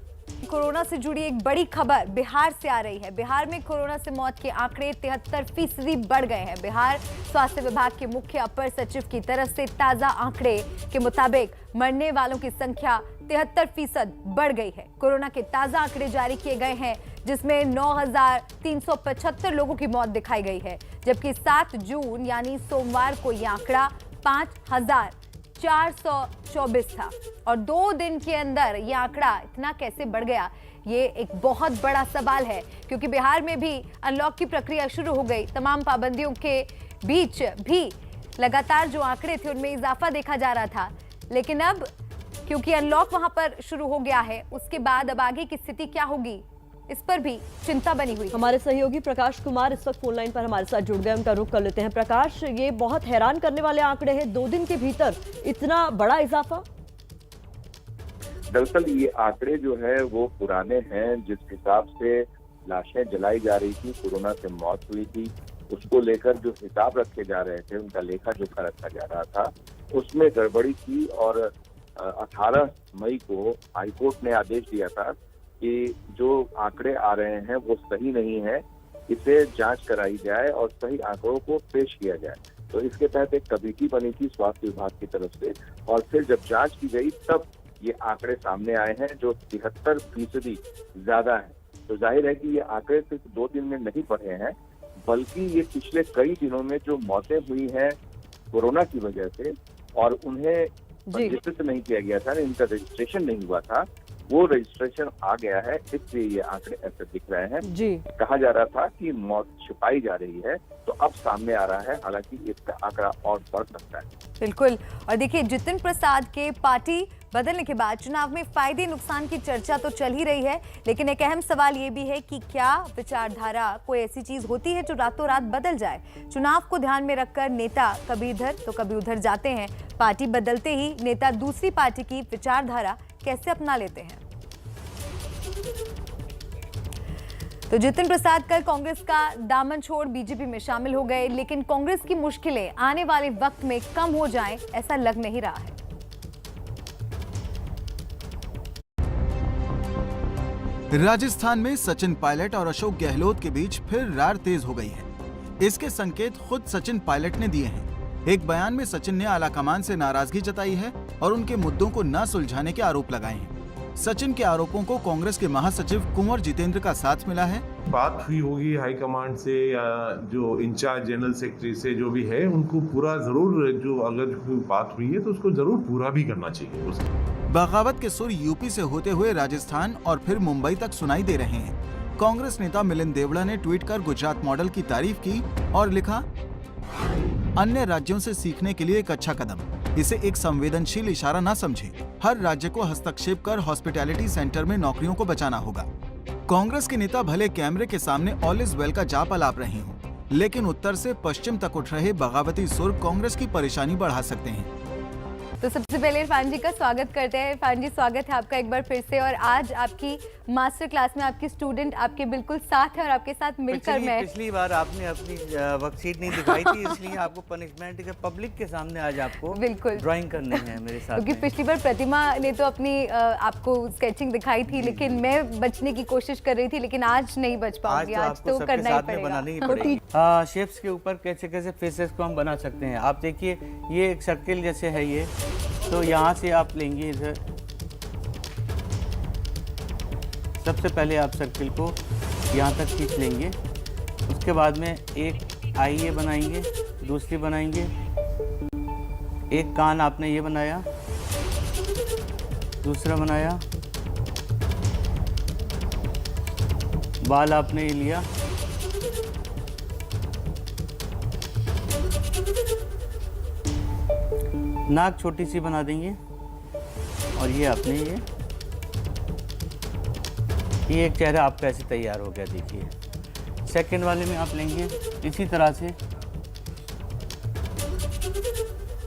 कोरोना से जुड़ी एक बड़ी खबर बिहार से आ रही है। बिहार में कोरोना से मौत के आंकड़े 73% बढ़ गए हैं। बिहार स्वास्थ्य विभाग के मुख्य अपर सचिव की तरफ से ताजा आंकड़े के मुताबिक मरने वालों की संख्या 73% बढ़ गई है। कोरोना के ताजा आंकड़े जारी किए गए हैं, जिसमें 9,375 लोगों की मौत दिखाई गई है, जबकि 7 जून यानी सोमवार को यह आंकड़ा 5,424 था। और 2 दिन के अंदर यह आंकड़ा इतना कैसे बढ़ गया, ये एक बहुत बड़ा सवाल है, क्योंकि बिहार में भी अनलॉक की प्रक्रिया शुरू हो गई। तमाम पाबंदियों के बीच भी लगातार जो आंकड़े थे उनमें इजाफा देखा जा रहा था, लेकिन अब क्योंकि अनलॉक वहां पर शुरू हो गया है, उसके बाद अब आगे की स्थिति क्या होगी, इस पर भी चिंता बनी हुई। हमारे सहयोगी प्रकाश कुमार इस वक्त फोन लाइन पर हमारे साथ जुड़ गए, उनका रुख कर लेते हैं। प्रकाश, ये बहुत हैरान करने वाले आंकड़े हैं, 2 दिन के भीतर इतना बड़ा इजाफा। दरअसल ये आंकड़े जो है वो पुराने हैं। जिस हिसाब से लाशें जलाई जा रही थी, कोरोना से मौत हुई थी, उसको लेकर जो हिसाब रखे जा रहे थे, उनका लेखा जोखा रखा जा रहा था, उसमें गड़बड़ी थी। और 18 मई को हाईकोर्ट ने आदेश दिया था कि जो आंकड़े आ रहे हैं वो सही नहीं है, इसे जांच कराई जाए और सही आंकड़ों को पेश किया जाए। तो इसके तहत एक कमेटी बनी थी स्वास्थ्य विभाग की तरफ से, और फिर जब जांच की गई तब ये आंकड़े सामने आए हैं जो 73% ज्यादा है। तो जाहिर है कि ये आंकड़े सिर्फ 2 दिन में नहीं बढ़े हैं, बल्कि ये पिछले कई दिनों में जो मौतें हुई हैं कोरोना की वजह से, और उन्हें पंजीकृत नहीं किया गया था, इनका रजिस्ट्रेशन नहीं हुआ था, वो रजिस्ट्रेशन आ गया है, इसलिए ये आंकड़े ऐसे दिख रहे हैं। जी, कहा जा रहा था कि मौत छिपाई जा रही है, तो अब सामने आ रहा है, हालांकि इसका आंकड़ा और बढ़ सकता है। बिल्कुल। और देखिए, जितिन प्रसाद के पार्टी बदलने के बाद चुनाव में फायदे नुकसान की चर्चा तो चल ही रही है, लेकिन एक अहम सवाल ये भी है कि क्या विचारधारा कोई ऐसी चीज होती है जो रातों रात बदल जाए। चुनाव को ध्यान में रखकर नेता कभी इधर तो कभी उधर जाते हैं। पार्टी बदलते ही नेता दूसरी पार्टी की विचारधारा कैसे अपना लेते हैं। तो जितिन प्रसाद कल कांग्रेस का दामन छोड़ बीजेपी में शामिल हो गए, लेकिन कांग्रेस की मुश्किलें आने वाले वक्त में कम हो जाएं, ऐसा लग नहीं रहा है। राजस्थान में सचिन पायलट और अशोक गहलोत के बीच फिर रार तेज हो गई है। इसके संकेत खुद सचिन पायलट ने दिए हैं। एक बयान में सचिन ने आलाकमान से नाराजगी जताई है और उनके मुद्दों को न सुलझाने के आरोप लगाए हैं। सचिन के आरोपों को कांग्रेस के महासचिव कुंवर जितेंद्र का साथ मिला है। बात हुई होगी हाईकमांड से या जो इंचार्ज जनरल सेक्रेटरी से, जो भी है, उनको पूरा जरूर, जो अगर बात हुई है तो उसको जरूर पूरा भी करना चाहिए। बगावत के सुर यूपी से होते हुए राजस्थान और फिर मुंबई तक सुनाई दे रहे हैं। कांग्रेस नेता मिलिंद देवड़ा ने ट्वीट कर गुजरात मॉडल की तारीफ की और लिखा, अन्य राज्यों से सीखने के लिए एक अच्छा कदम, इसे एक संवेदनशील इशारा न समझे। हर राज्य को हस्तक्षेप कर हॉस्पिटैलिटी सेंटर में नौकरियों को बचाना होगा। कांग्रेस के नेता भले कैमरे के सामने ऑल इज वेल का जाप अलाप रहे हों, लेकिन उत्तर से पश्चिम तक उठ रहे बगावती सुर कांग्रेस की परेशानी बढ़ा सकते हैं। तो सबसे पहले इरफान जी का स्वागत करते हैं। इरफान जी, स्वागत है आपका एक बार फिर से। और आज आपकी मास्टर क्लास में आपकी स्टूडेंट आपके बिल्कुल साथ है और आपके साथ मिलकर मैं पिछली बार आपने अपनी वर्कशीट नहीं दिखाई थी, इसलिए आपको पनिशमेंट के पब्लिक के सामने आज आपको बिल्कुल ड्राइंग करनी है मेरे साथ। क्योंकि पिछली बार प्रतिमा ने तो अपनी आपको स्केचिंग दिखाई थी, लेकिन मैं बचने की कोशिश कर रही थी, लेकिन आज नहीं बच पाऊंगी। आज तो करना ही पड़ेगा। शेप्स के ऊपर कैसे कैसे फेसेस को हम बना सकते हैं। आप देखिए, ये एक सर्किल जैसे है ये, तो यहाँ से आप लेंगे इधर, सबसे पहले आप सर्किल को यहाँ तक खींच लेंगे। उसके बाद में एक आई ये बनाएंगे, दूसरी बनाएंगे, एक कान आपने ये बनाया, दूसरा बनाया, बाल आपने ये लिया, नाक छोटी सी बना देंगे, और ये आपने ये एक चेहरा आपका ऐसे तैयार हो गया। देखिए सेकंड वाले में आप लेंगे इसी तरह से,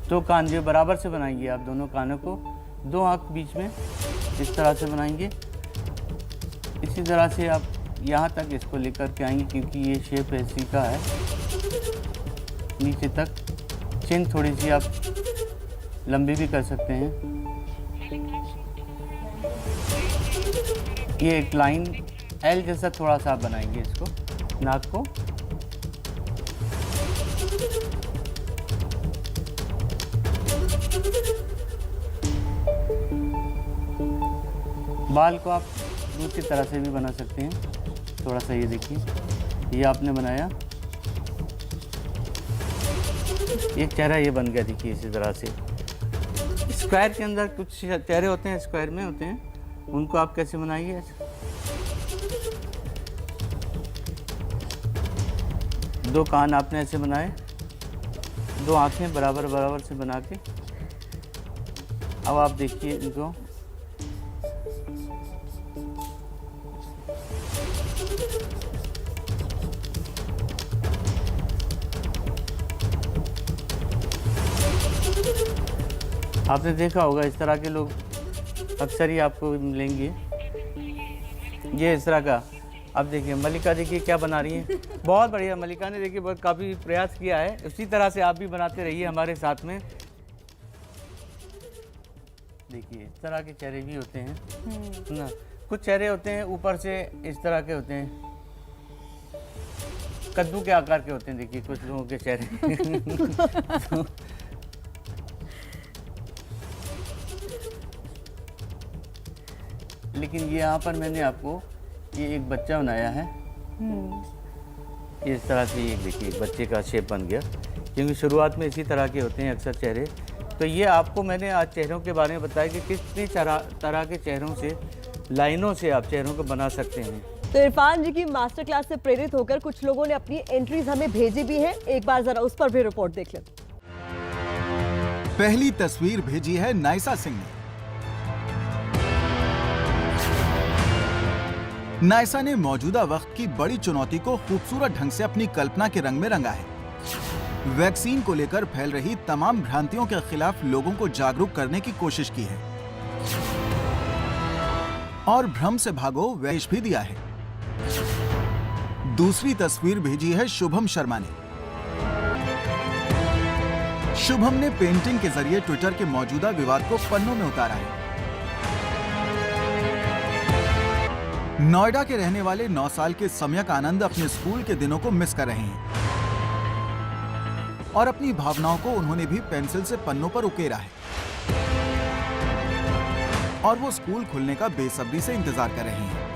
दो कान जो बराबर से बनाएंगे आप दोनों कानों को, दो आँख बीच में इस तरह से बनाएंगे। इसी तरह से आप यहाँ तक इसको लेकर के आएंगे, क्योंकि ये शेप ऐसी का है। नीचे तक चिन थोड़ी सी आप लंबी भी कर सकते हैं। ये एक लाइन एल जैसा थोड़ा सा आप बनाएंगे इसको, नाक को। बाल को आप दूसरी तरह से भी बना सकते हैं। थोड़ा सा ये देखिए, ये आपने बनाया, एक चेहरा ये बन गया। देखिए इसी तरह से स्क्वायर के अंदर कुछ चेहरे होते हैं, स्क्वायर में होते हैं, उनको आप कैसे बनाइए। दो कान आपने ऐसे बनाए, दो आंखें बराबर बराबर से बना के। अब आप देखिए इनको, आपने देखा होगा इस तरह के लोग अक्सर ही आपको मिलेंगे। ये इस तरह का। अब देखिए मलिका, देखिए क्या बना रही है, बहुत बढ़िया। मलिका ने देखिए बहुत काफ़ी प्रयास किया है। उसी तरह से आप भी बनाते रहिए हमारे साथ में। देखिए इस तरह के चेहरे भी होते हैं ना, कुछ चेहरे होते हैं ऊपर से इस तरह के होते हैं, कद्दू के आकार के होते हैं। देखिए कुछ लोगों के चेहरे लेकिन ये यहाँ पर मैंने आपको ये एक बच्चा बनाया है। इस तरह से ये देखिए एक बच्चे का शेप बन गया, क्योंकि शुरुआत में इसी तरह के होते हैं अक्सर चेहरे। तो ये आपको मैंने आज चेहरों के बारे में बताया कि कितनी तरह के चेहरों से, लाइनों से आप चेहरों को बना सकते हैं। तो इरफान जी की मास्टर क्लास से प्रेरित होकर कुछ लोगों ने अपनी एंट्रीज हमें भेजी भी है। एक बार जरा उस पर भी रिपोर्ट देख लें। पहली तस्वीर भेजी है नायसा सिंह ने। नायसा ने मौजूदा वक्त की बड़ी चुनौती को खूबसूरत ढंग से अपनी कल्पना के रंग में रंगा है। वैक्सीन को लेकर फैल रही तमाम भ्रांतियों के खिलाफ लोगों को जागरूक करने की कोशिश की है और भ्रम से भागो वैश भी दिया है। दूसरी तस्वीर भेजी है शुभम शर्मा ने। शुभम ने पेंटिंग के जरिए ट्विटर के मौजूदा विवाद को पन्नों में उतारा है। नोएडा के रहने वाले 9 साल के सम्यक आनंद अपने स्कूल के दिनों को मिस कर रहे हैं और अपनी भावनाओं को उन्होंने भी पेंसिल से पन्नों पर उकेरा है और वो स्कूल खुलने का बेसब्री से इंतजार कर रहे हैं।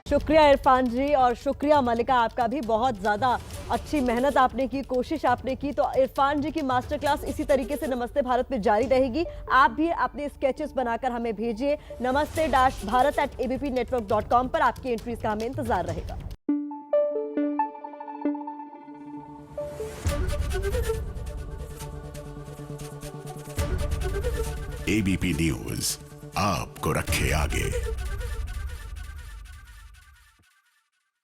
शुक्रिया इरफान जी और शुक्रिया मलिका, आपका भी बहुत ज़्यादा अच्छी मेहनत आपने की, कोशिश आपने की। तो इरफान जी की मास्टर क्लास इसी तरीके से नमस्ते भारत में जारी रहेगी। आप भी अपने स्केचेस बनाकर हमें भेजिए। namaste-bharat@abpnetwork.com पर आपकी एंट्रीज का हमें इंतजार रहेगा। ABP न्यूज आपको रखे आगे।